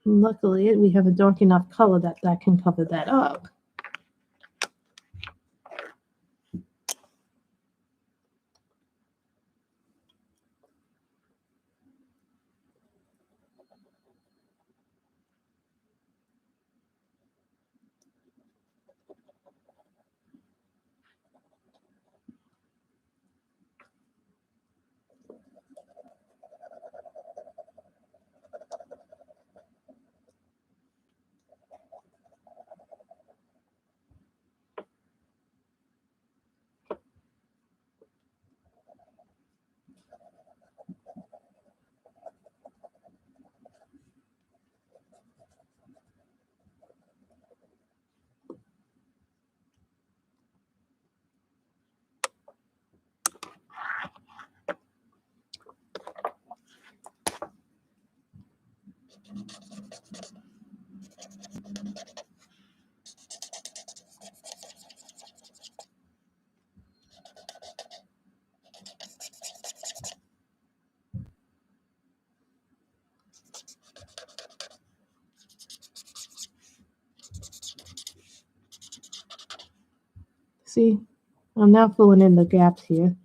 Luckily, we have a dark enough color that can cover that up. See, I'm now filling in the gaps here.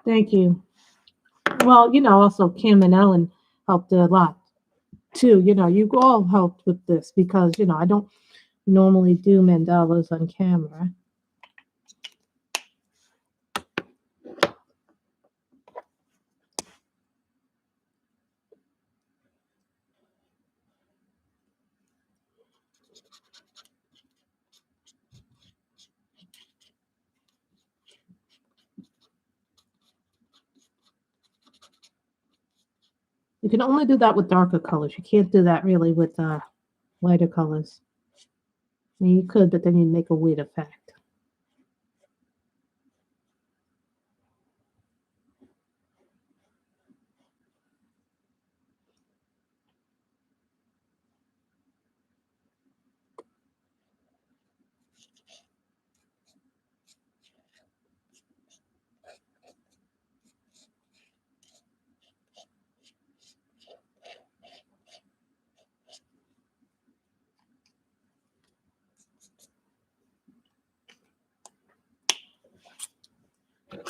Thank you. Well, you know, also Kim and Ellen helped a lot too. You know, you all helped with this because, you know, I don't normally do mandalas on camera. You can only do that with darker colors. You can't do that really with lighter colors. I mean, you could, but then you'd make a weird effect.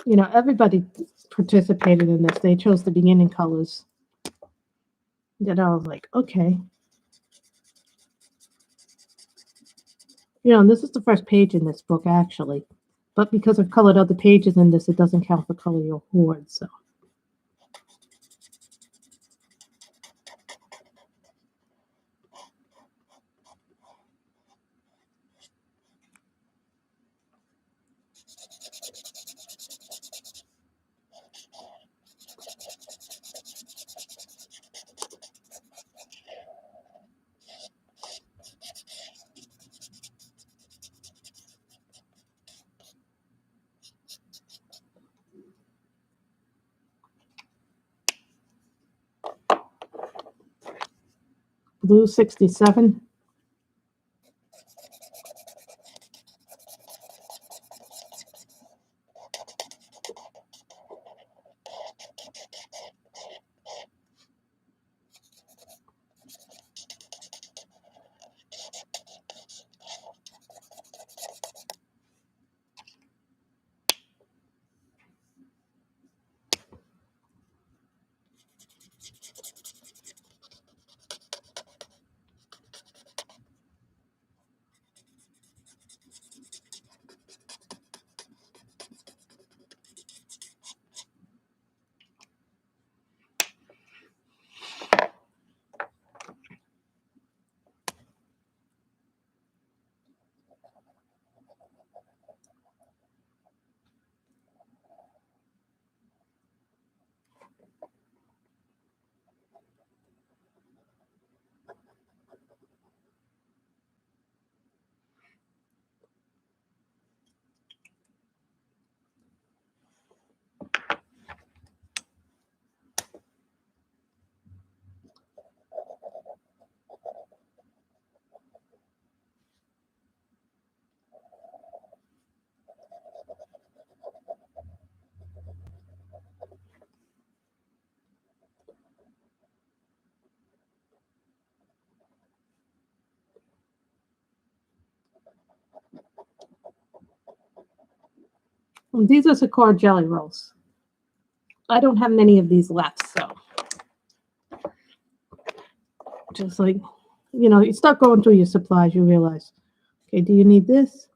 You know, everybody participated in this. They chose the beginning colors. Then I was like, okay. You know, and this is the first page in this book, actually. But because I've colored other pages in this, it doesn't count for color your hoard. So, Blue 67. And these are Sakura jelly rolls. I don't have many of these left, so just like, you know, you start going through your supplies, you realize, okay, do you need this?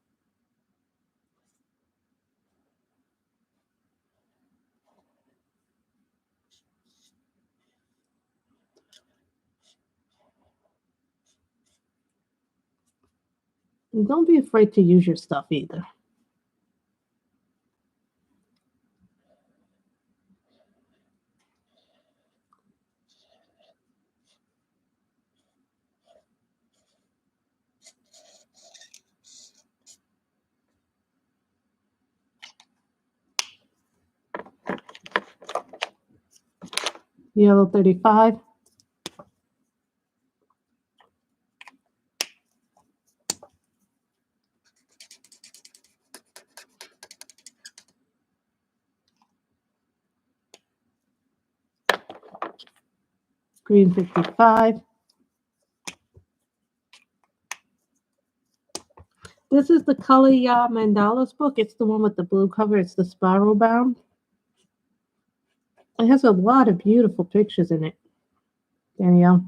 And don't be afraid to use your stuff either. Yellow 35. Green 55. This is the Colorya Mandalas book. It's the one with the blue cover. It's the spiral bound. It has a lot of beautiful pictures in it. Danielle.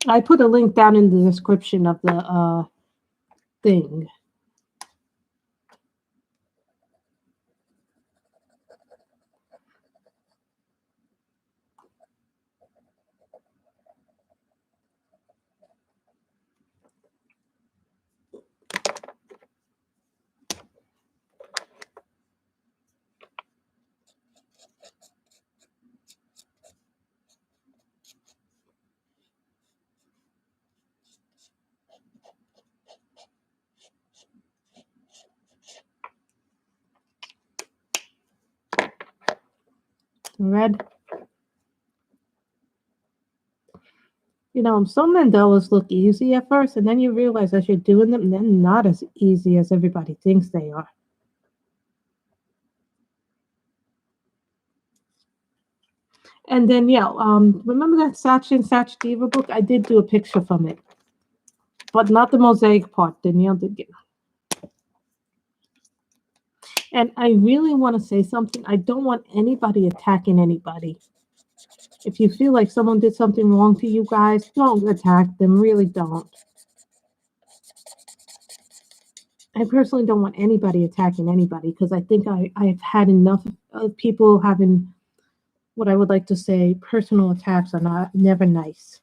I put a link down in the description of the thing. Red. You know, some mandalas look easy at first, and then you realize as you're doing them, they're not as easy as everybody thinks they are. And then, yeah, remember that Satch and Satch Diva book? I did do a picture from it, but not the mosaic part. Danielle did get. And I really want to say something. I don't want anybody attacking anybody. If you feel like someone did something wrong to you guys, don't attack them. Really don't. I personally don't want anybody attacking anybody because I think I've had enough of people having what I would like to say personal attacks are not never nice.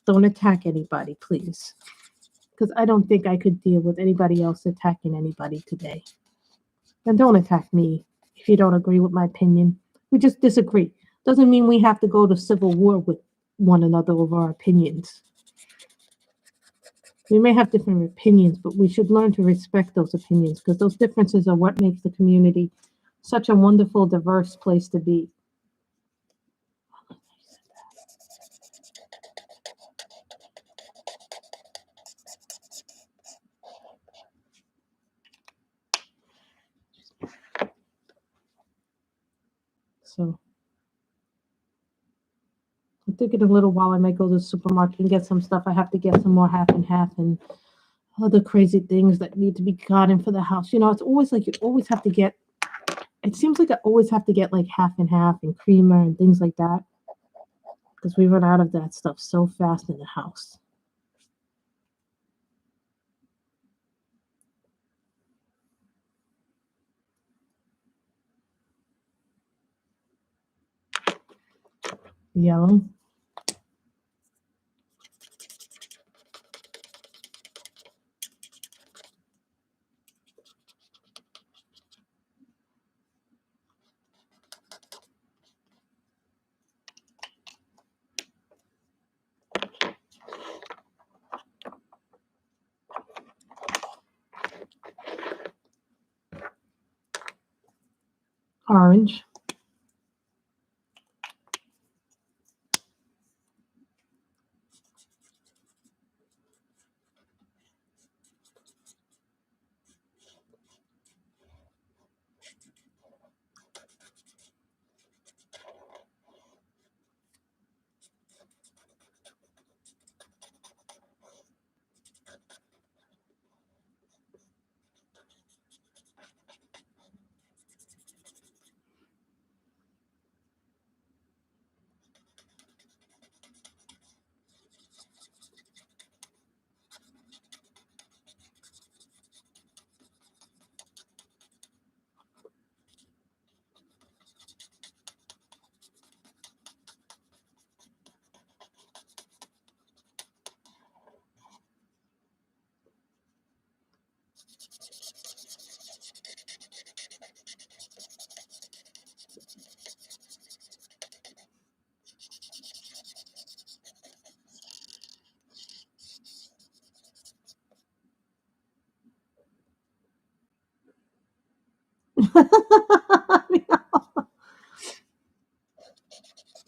Don't attack anybody, please. Because I don't think I could deal with anybody else attacking anybody today. And don't attack me if you don't agree with my opinion. We just disagree. Doesn't mean we have to go to civil war with one another over our opinions. We may have different opinions, but we should learn to respect those opinions because those differences are what makes the community such a wonderful, diverse place to be. So I think in a little while I might go to the supermarket and get some stuff. I have to get some more half and half and other crazy things that need to be gotten for the house. You know, it's always like you always have to get. It seems like I always have to get like half and half and creamer and things like that because we run out of that stuff so fast in the house. Yellow. Orange.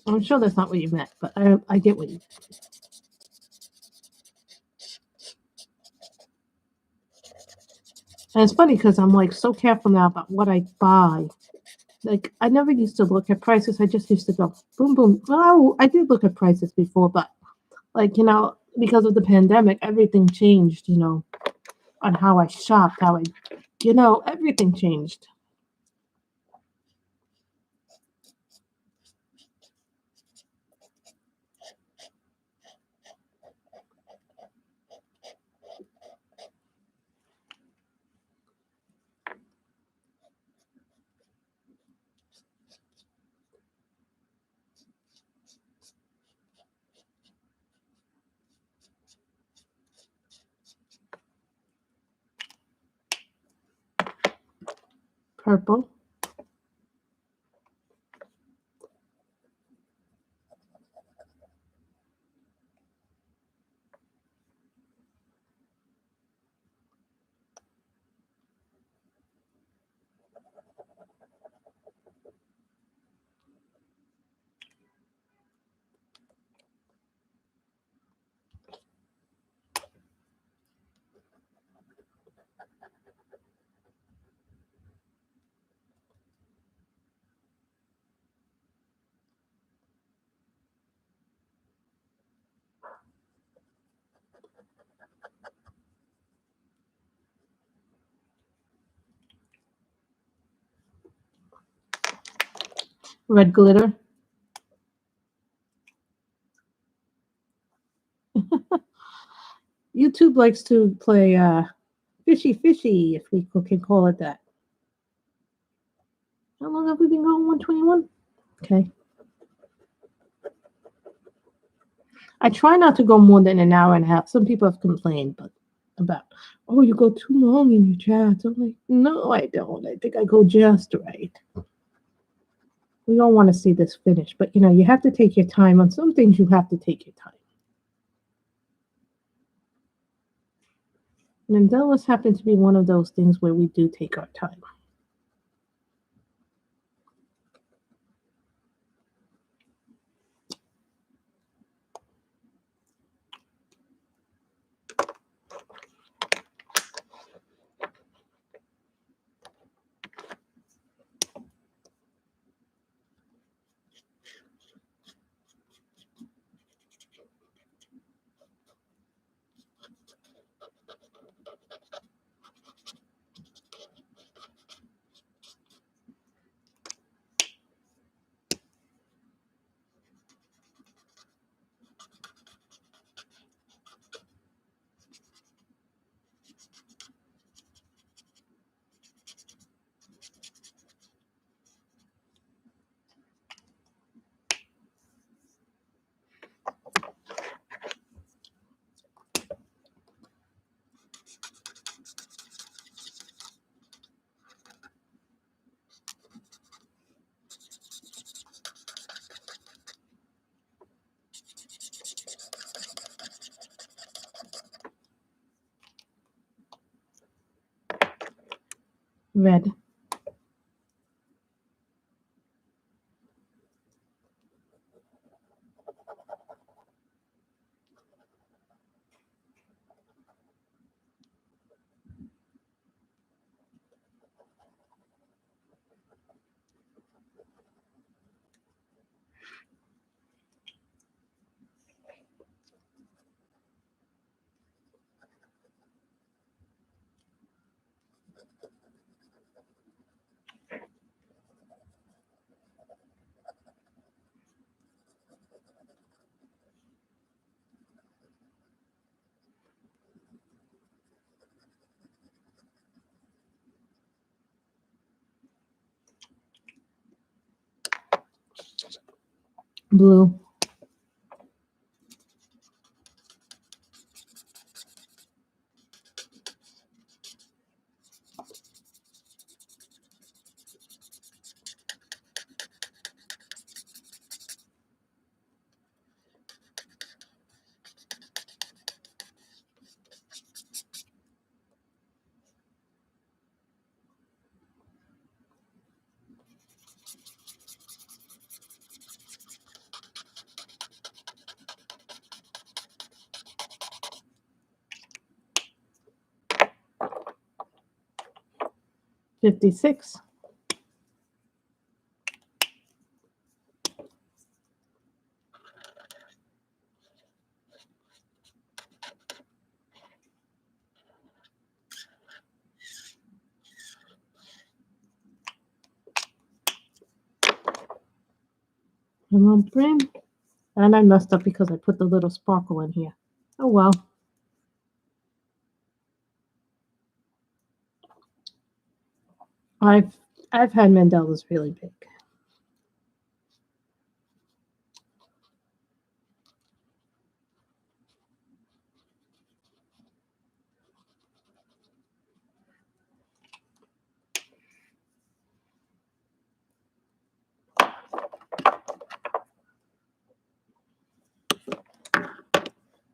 I'm sure that's not what you meant, but I get what you. And it's funny because I'm like so careful now about what I buy. Like I never used to look at prices. I just used to go boom boom. Well, I did look at prices before, but like because of the pandemic, everything changed. On how I shopped, everything changed. Purple. Red glitter. YouTube likes to play fishy, if we can call it that. How long have we been going? 121? Okay. I try not to go more than an hour and a half. Some people have complained, but about, oh, you go too long in your chats. I'm like, no, I don't. I think I go just right. We all want to see this finished, but you have to take your time. On some things, you have to take your time. Mandalas happen to be one of those things where we do take our time. Red. Blue. $56. Come on, frame. And I messed up because I put the little sparkle in here. Oh well. I've had Mandalas really big.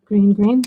Green.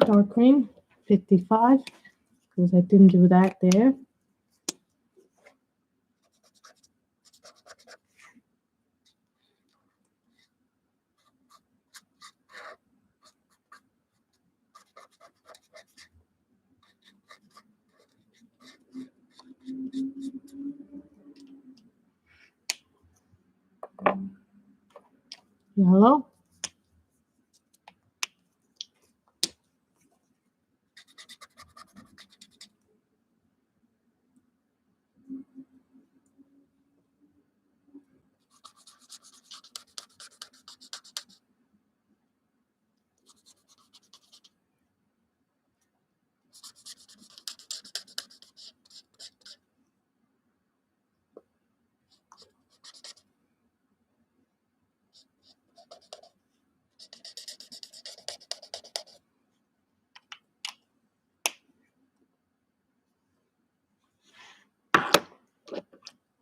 Dark green, 55, because I didn't do that there. Yellow.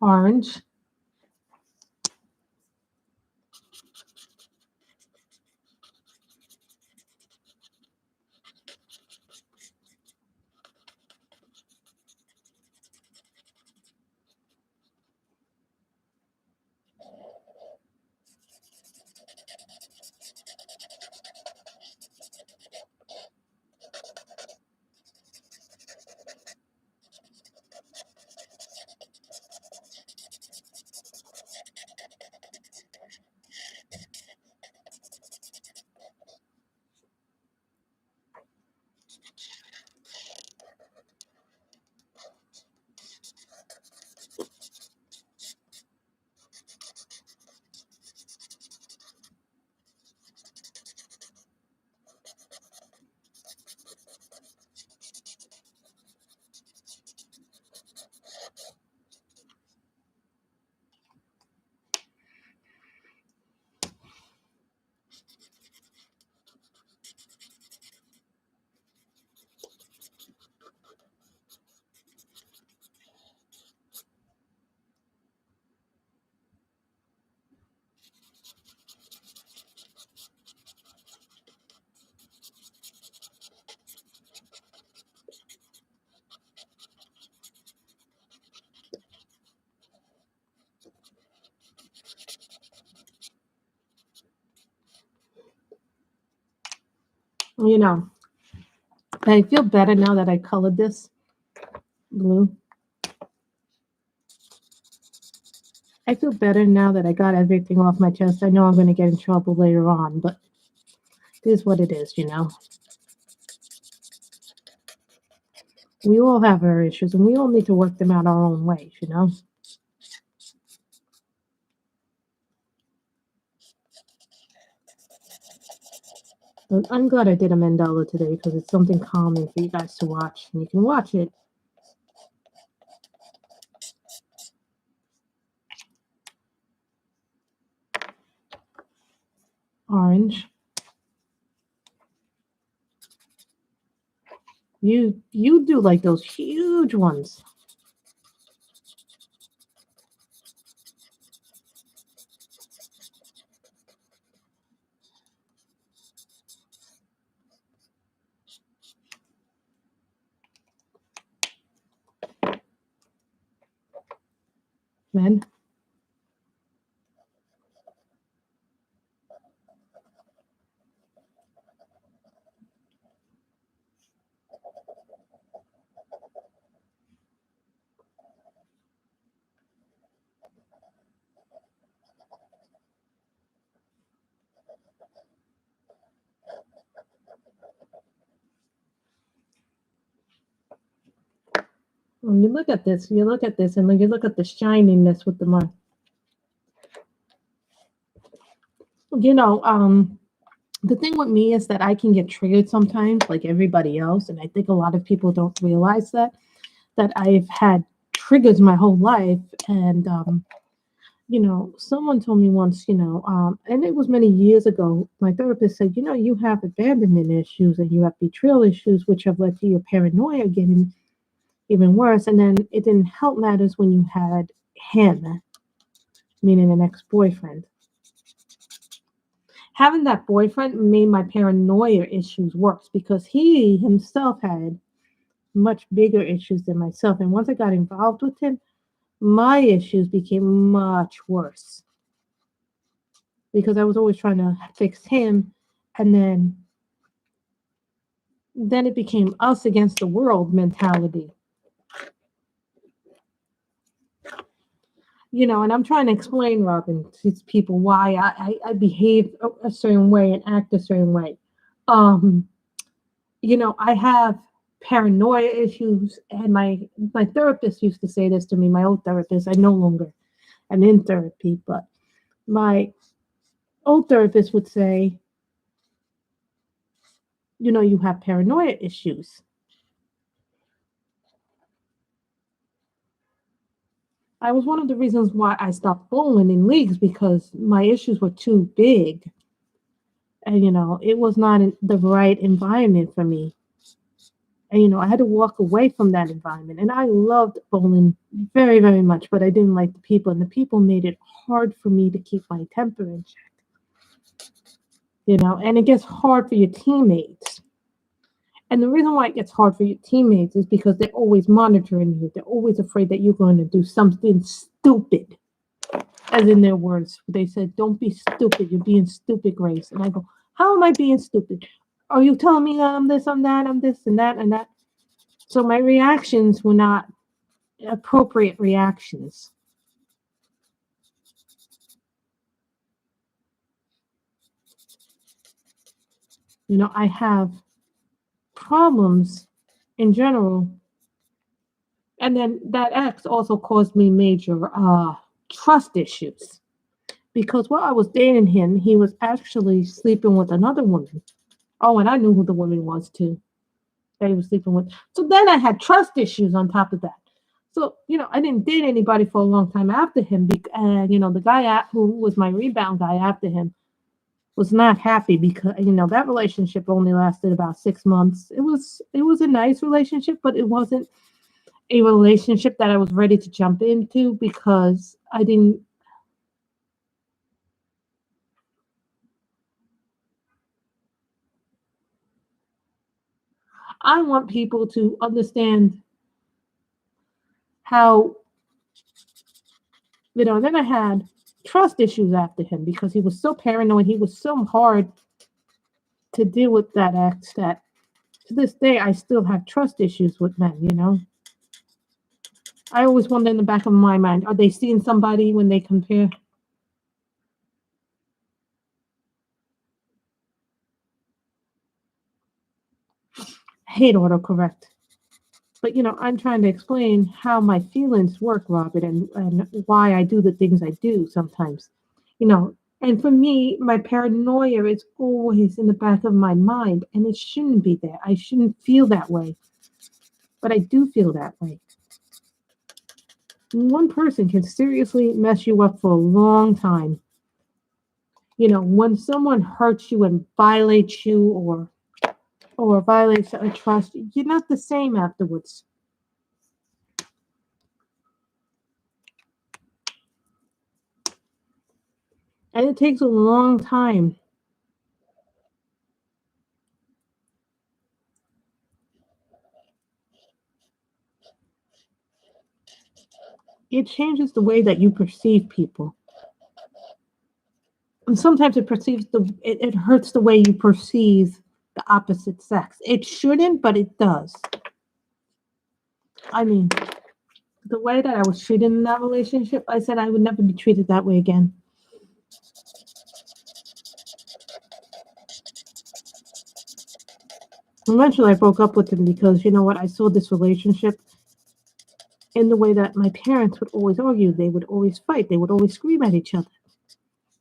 Orange. You know, I feel better now that I colored this blue. I feel better now that I got everything off my chest. I know I'm going to get in trouble later on, but it is what it is, you know. We all have our issues, and we all need to work them out our own ways, you know. But I'm glad I did a mandala today because it's something calming for you guys to watch, and you can watch it. Orange. You do like those huge ones. Man. When you look at this, and then you look at the shininess with the mark. You know, the thing with me is that I can get triggered sometimes, like everybody else, and I think a lot of people don't realize that I've had triggers my whole life, and you know, someone told me once, you know, and it was many years ago. My therapist said, you know, you have abandonment issues and you have betrayal issues, which have led to your paranoia getting even worse. And then it didn't help matters when you had him, meaning an ex-boyfriend. Having that boyfriend made my paranoia issues worse because he himself had much bigger issues than myself. And once I got involved with him, my issues became much worse because I was always trying to fix him. And then it became us against the world mentality. and I'm trying to explain, Robin, to people why I behave a certain way and act a certain way. Um, I have paranoia issues, and my therapist used to say this to me. My old therapist, I no longer am in therapy, but my old therapist would say, you have paranoia issues. I was one of the reasons why I stopped bowling in leagues because my issues were too big, and it was not the right environment for me. And I had to walk away from that environment. And I loved bowling very, very much, but I didn't like the people, and the people made it hard for me to keep my temper in check. And it gets hard for your teammates. And the reason why it gets hard for your teammates is because they're always monitoring you. They're always afraid that you're going to do something stupid, as in their words. They said, "Don't be stupid. You're being stupid, Grace." And I go, "How am I being stupid? Are you telling me that I'm this, I'm that, I'm this, and that, and that?" So my reactions were not appropriate reactions. I have problems in general. And then that ex also caused me major trust issues because while I was dating him, he was actually sleeping with another woman. Oh, and I knew who the woman was too that he was sleeping with. So then I had trust issues on top of that. So, I didn't date anybody for a long time after him. And, the guy who was my rebound guy after him was not happy because, that relationship only lasted about 6 months. It was a nice relationship, but it wasn't a relationship that I was ready to jump into because I want people to understand how, and then I had trust issues after him because he was so paranoid. He was so hard to deal with that ex that to this day I still have trust issues with men. I always wonder in the back of my mind, are they seeing somebody when they compare? I hate autocorrect. But I'm trying to explain how my feelings work, Robert, and why I do the things I do sometimes. You know, and for me, my paranoia is always in the back of my mind, and it shouldn't be there. I shouldn't feel that way, but I do feel that way. One person can seriously mess you up for a long time. When someone hurts you and violates you or violates a trust, you're not the same afterwards. And it takes a long time. It changes the way that you perceive people. And sometimes it hurts the way you perceive the opposite sex. It shouldn't, but it does. I mean, the way that I was treated in that relationship, I said I would never be treated that way again. Eventually, I broke up with him because you know what? I saw this relationship in the way that my parents would always argue. They would always fight. They would always scream at each other.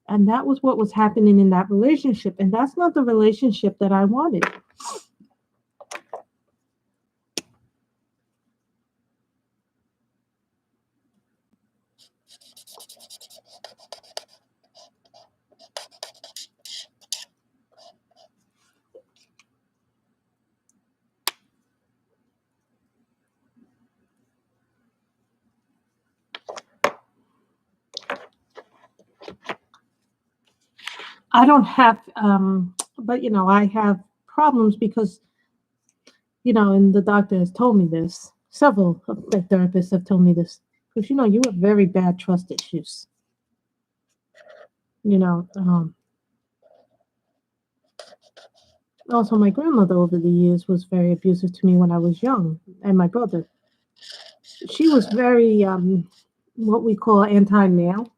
And that was what was happening in that relationship. And that's not the relationship that I wanted. I don't have, but I have problems because, and the doctor has told me this. Several of the therapists have told me this. Because, you have very bad trust issues. You know, um, Also, my grandmother over the years was very abusive to me when I was young, and my brother. She was very what we call anti-male.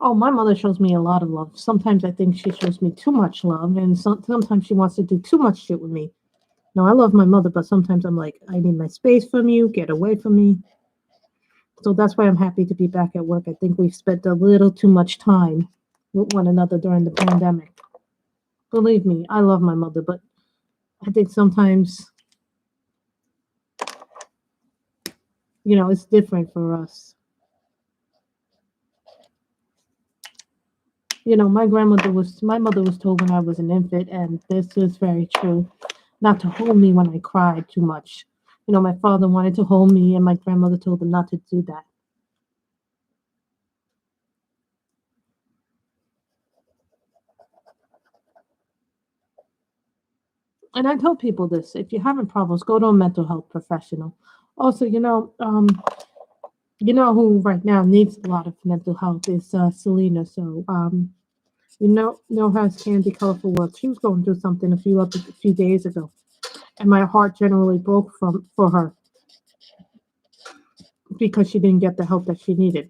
Oh, my mother shows me a lot of love. Sometimes I think she shows me too much love, and sometimes she wants to do too much shit with me. No, I love my mother, but sometimes I'm like, I need my space from you. Get away from me. So that's why I'm happy to be back at work. I think we've spent a little too much time with one another during the pandemic. Believe me, I love my mother, but I think sometimes, it's different for us. My mother was told when I was an infant, and this is very true, not to hold me when I cried too much. My father wanted to hold me, and my grandmother told him not to do that. And I tell people this: if you're having problems, go to a mental health professional. Also, who right now needs a lot of mental health is Selena. So, know her as Candy Colorful World. She was going through something a few days ago, and my heart generally broke for her because she didn't get the help that she needed.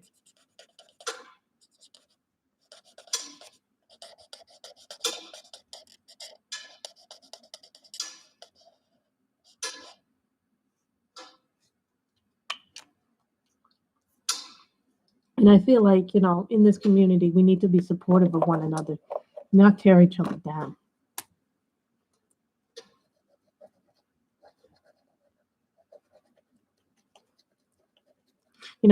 And I feel like, in this community, we need to be supportive of one another, not tear each other down.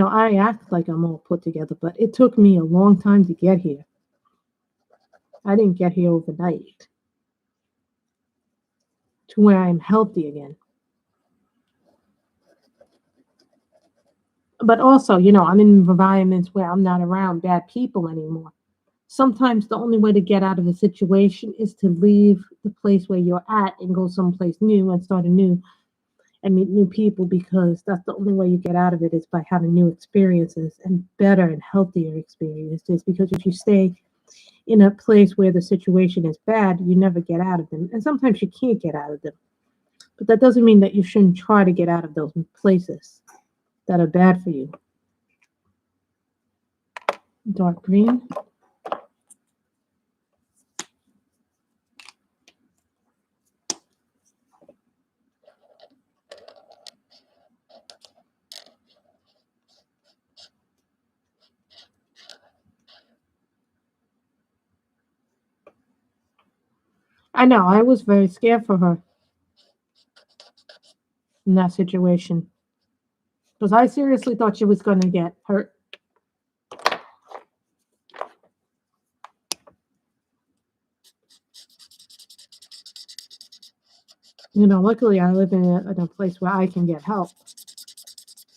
I act like I'm all put together, but it took me a long time to get here. I didn't get here overnight to where I'm healthy again. But also, I'm in environments where I'm not around bad people anymore. Sometimes the only way to get out of a situation is to leave the place where you're at and go someplace new and start anew and meet new people, because that's the only way you get out of it, is by having new experiences and better and healthier experiences. Because if you stay in a place where the situation is bad, you never get out of them. And sometimes you can't get out of them. But that doesn't mean that you shouldn't try to get out of those places that are bad for you. Dark green. I know, I was very scared for her in that situation, because I seriously thought she was going to get hurt. Luckily I live in a place where I can get help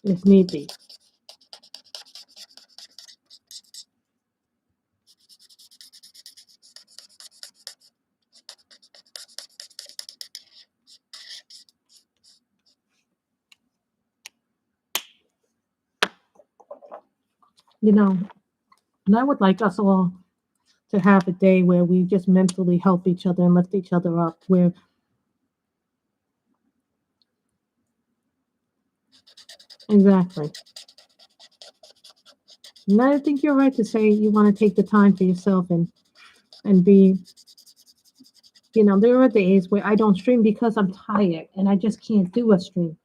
if need be. You know, and I would like us all to have a day where we just mentally help each other and lift each other up. Where exactly. And I think you're right to say you want to take the time for yourself and be. There are days where I don't stream because I'm tired and I just can't do a stream.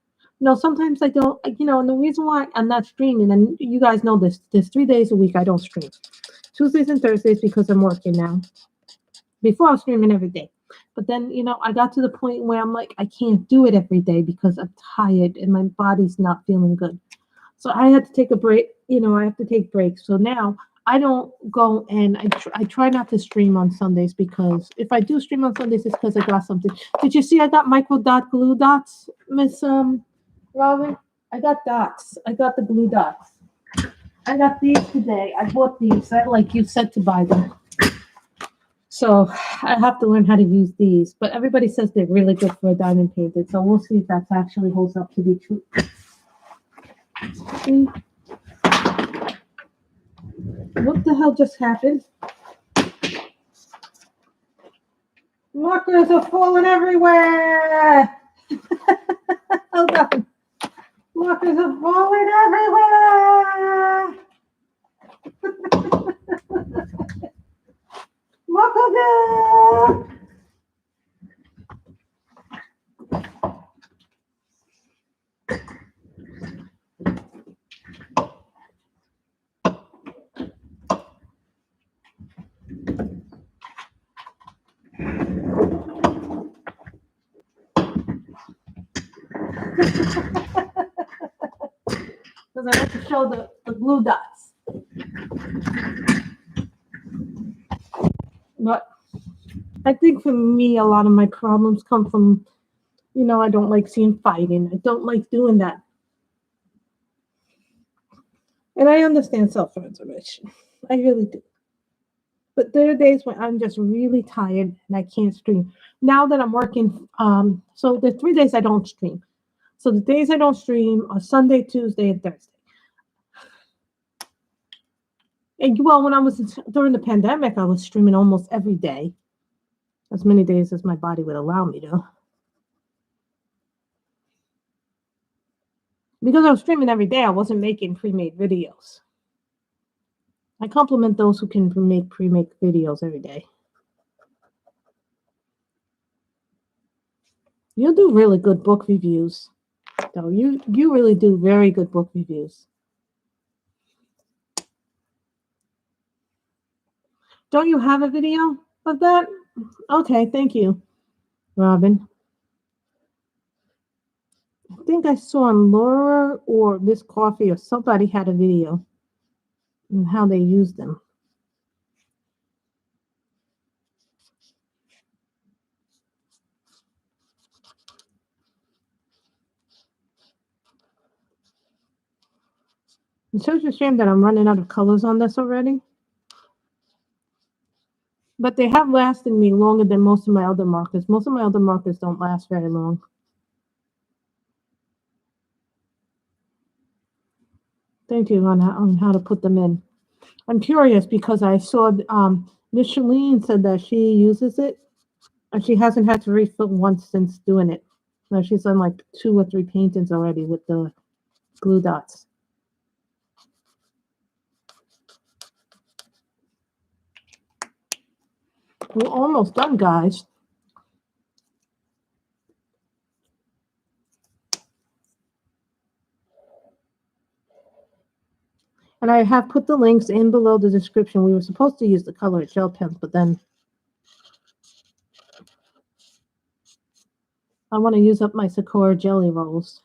Sometimes I don't. And the reason why I'm not streaming, and you guys know this, there's 3 days a week I don't stream. Tuesdays and Thursdays because I'm working now. Before I was streaming every day. But then, I got to the point where I'm like, I can't do it every day because I'm tired and my body's not feeling good. So I had to take a break. I have to take breaks. So now I don't go, and I try not to stream on Sundays, because if I do stream on Sundays, it's because I got something. Did you see I got micro dot glue dots, Miss Robin? I got dots. I got the glue dots. I got these today. I bought these. Like you said to buy them. So I have to learn how to use these. But everybody says they're really good for a diamond painted. So we'll see if that actually holds up to be true. What the hell just happened? Markers are falling everywhere. Hold on. Markers are falling everywhere. Markers. Because I have to show the blue dots. But I think for me, a lot of my problems come from, I don't like seeing fighting. I don't like doing that. And I understand self-preservation. I really do. But there are days when I'm just really tired and I can't stream. Now that I'm working, so the 3 days I don't stream. So the days I don't stream are Sunday, Tuesday, and Thursday. And well, when I was during the pandemic, I was streaming almost every day, as many days as my body would allow me to. Because I was streaming every day, I wasn't making pre-made videos. I compliment those who can make pre-made videos every day. You do really good book reviews, though. You really do very good book reviews. Don't you have a video of that? Okay, thank you, Robin. I think I saw on Laura or Miss Coffee or somebody had a video and how they used them. It's such a shame that I'm running out of colors on this already. But they have lasted me longer than most of my other markers. Most of my other markers don't last very long. Thank you on how to put them in. I'm curious because I saw Micheline said that she uses it and she hasn't had to refill once since doing it. Now she's done like 2 or 3 paintings already with the glue dots. We're almost done, guys. And I have put the links in below the description. We were supposed to use the Colorya gel pens, but then I want to use up my Sakura jelly rolls.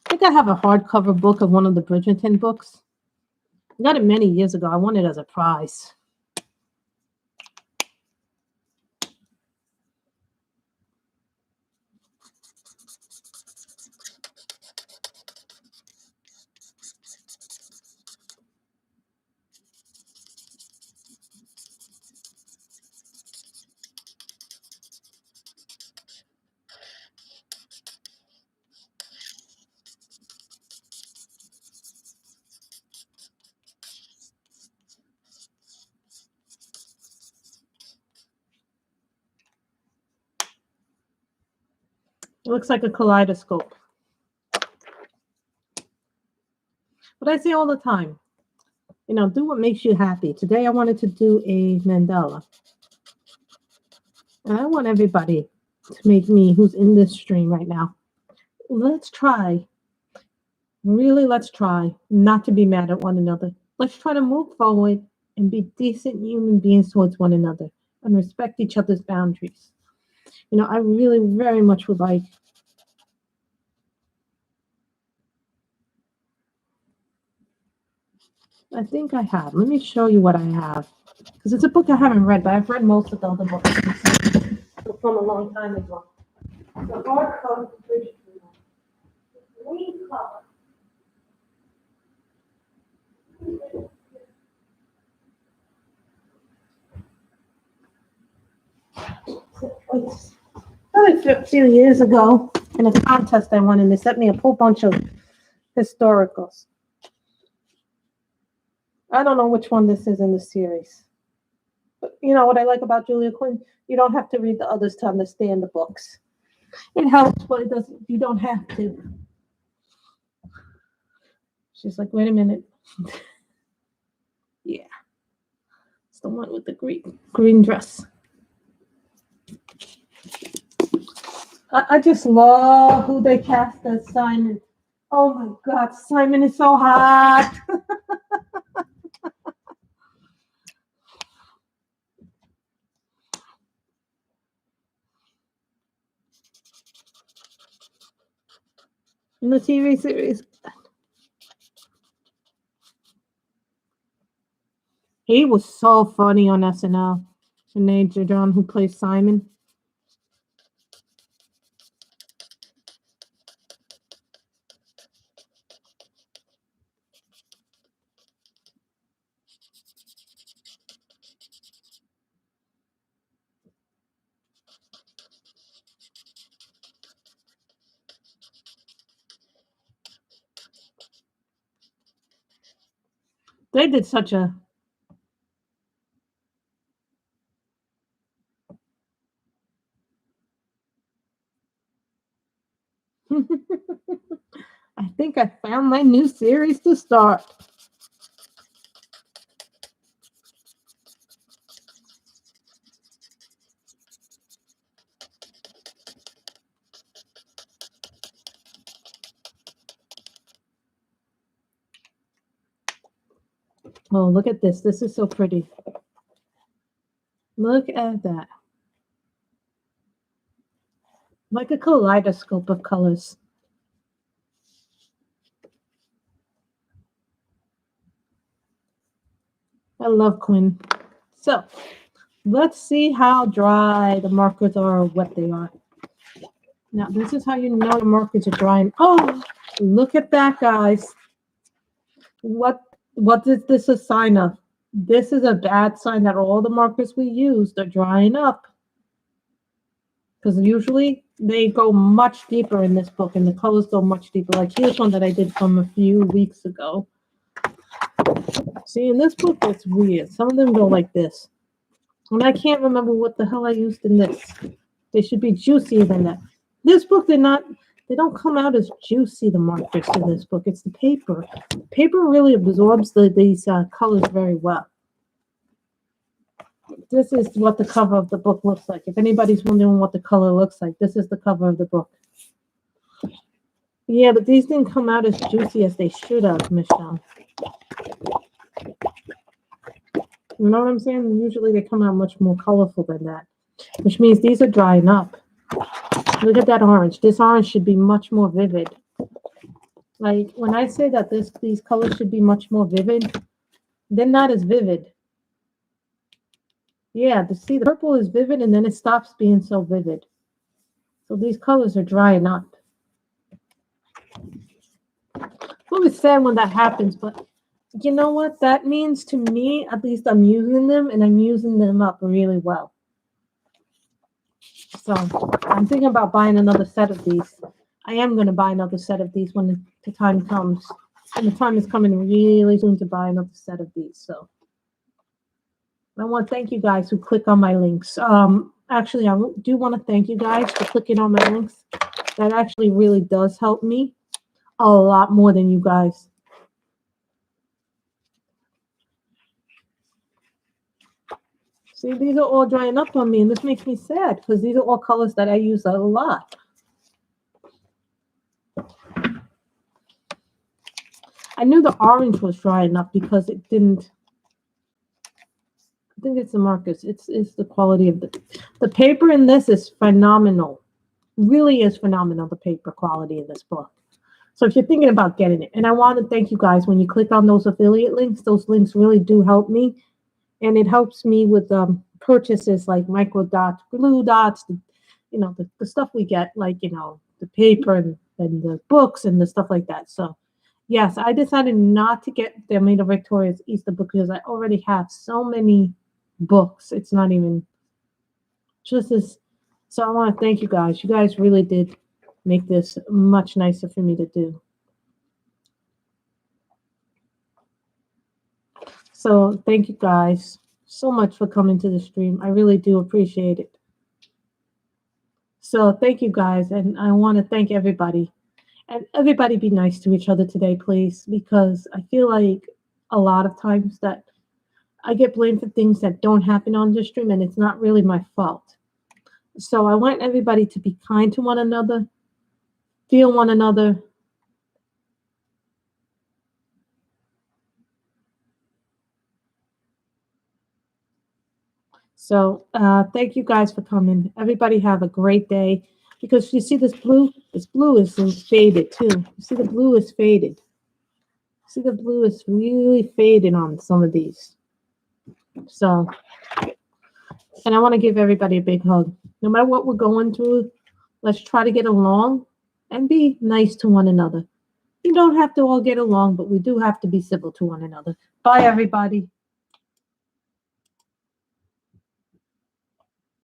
I think I have a hardcover book of one of the Bridgerton books. I got it many years ago. I won it as a prize. It looks like a kaleidoscope. But I say all the time, do what makes you happy. Today I wanted to do a mandala. And I want everybody to make me who's in this stream right now. Let's try. Really, let's try not to be mad at one another. Let's try to move forward and be decent human beings towards one another and respect each other's boundaries. I really very much would like I think I have. Let me show you what I have. Because it's a book I haven't read, but I've read most of the other books from a long time ago. The hardcover green color. It's probably a few years ago in a contest I won, and they sent me a whole bunch of historicals. I don't know which one this is in the series. But you know what I like about Julia Quinn? You don't have to read the others to understand the books. It helps, but it doesn't. You don't have to. She's like, wait a minute. Yeah. It's the one with the green dress. I just love who they cast as Simon. Oh my God, Simon is so hot. In the TV series, he was so funny on SNL. Sinead John, who plays Simon. They did such a I think I found my new series to start. Oh, look at this. This is so pretty. Look at that. Like a kaleidoscope of colors. I love Quinn. So, let's see how dry the markers are or wet they are. Now, this is how you know the markers are drying. Oh, look at that, guys. What is this a sign of? This is a bad sign that all the markers we used are drying up. Because usually they go much deeper in this book and the colors go much deeper. Like here's one that I did from a few weeks ago. See, in this book, it's weird. Some of them go like this. And I can't remember what the hell I used in this. They should be juicier than that. This book, they don't come out as juicy, the markers in this book. It's the paper. The paper really absorbs these colors very well. This is what the cover of the book looks like. If anybody's wondering what the color looks like, this is the cover of the book. Yeah, but these didn't come out as juicy as they should have, Michelle. You know what I'm saying? Usually they come out much more colorful than that, which means these are drying up. Look at that orange. This orange should be much more vivid. Like when I say that these colors should be much more vivid, they're not as vivid. Yeah, see, the purple is vivid and then it stops being so vivid. So these colors are drying up. It's always sad when that happens, but you know what? That means to me, at least I'm using them and I'm using them up really well. So I'm thinking about buying another set of these. I am going to buy another set of these when the time comes. And the time is coming really soon to buy another set of these. So I want to thank you guys who click on my links. Actually, I do want to thank you guys for clicking on my links. That actually really does help me a lot more than you guys. See, these are all drying up on me, and this makes me sad because these are all colors that I use a lot. I knew the orange was drying up because it didn't. I think it's the markers. It's the quality of the paper in this is phenomenal. Really is phenomenal, the paper quality in this book. So if you're thinking about getting it, and I want to thank you guys when you click on those affiliate links, those links really do help me. And it helps me with purchases like micro dots, glue dots, the stuff we get, like, the paper and the books and the stuff like that. So yes, I decided not to get the Made of Victoria's Easter book because I already have so many books. It's not even, just as, so I want to thank you guys. You guys really did make this much nicer for me to do. So thank you guys so much for coming to the stream. I really do appreciate it. So thank you guys, and I want to thank everybody. And everybody be nice to each other today, please, because I feel like a lot of times that I get blamed for things that don't happen on the stream, and it's not really my fault. So I want everybody to be kind to one another, feel one another. So thank you guys for coming. Everybody have a great day. Because you see this blue is faded too. You see the blue is faded. See the blue is really faded on some of these. So, and I want to give everybody a big hug. No matter what we're going through, let's try to get along and be nice to one another. You don't have to all get along, but we do have to be civil to one another. Bye, everybody.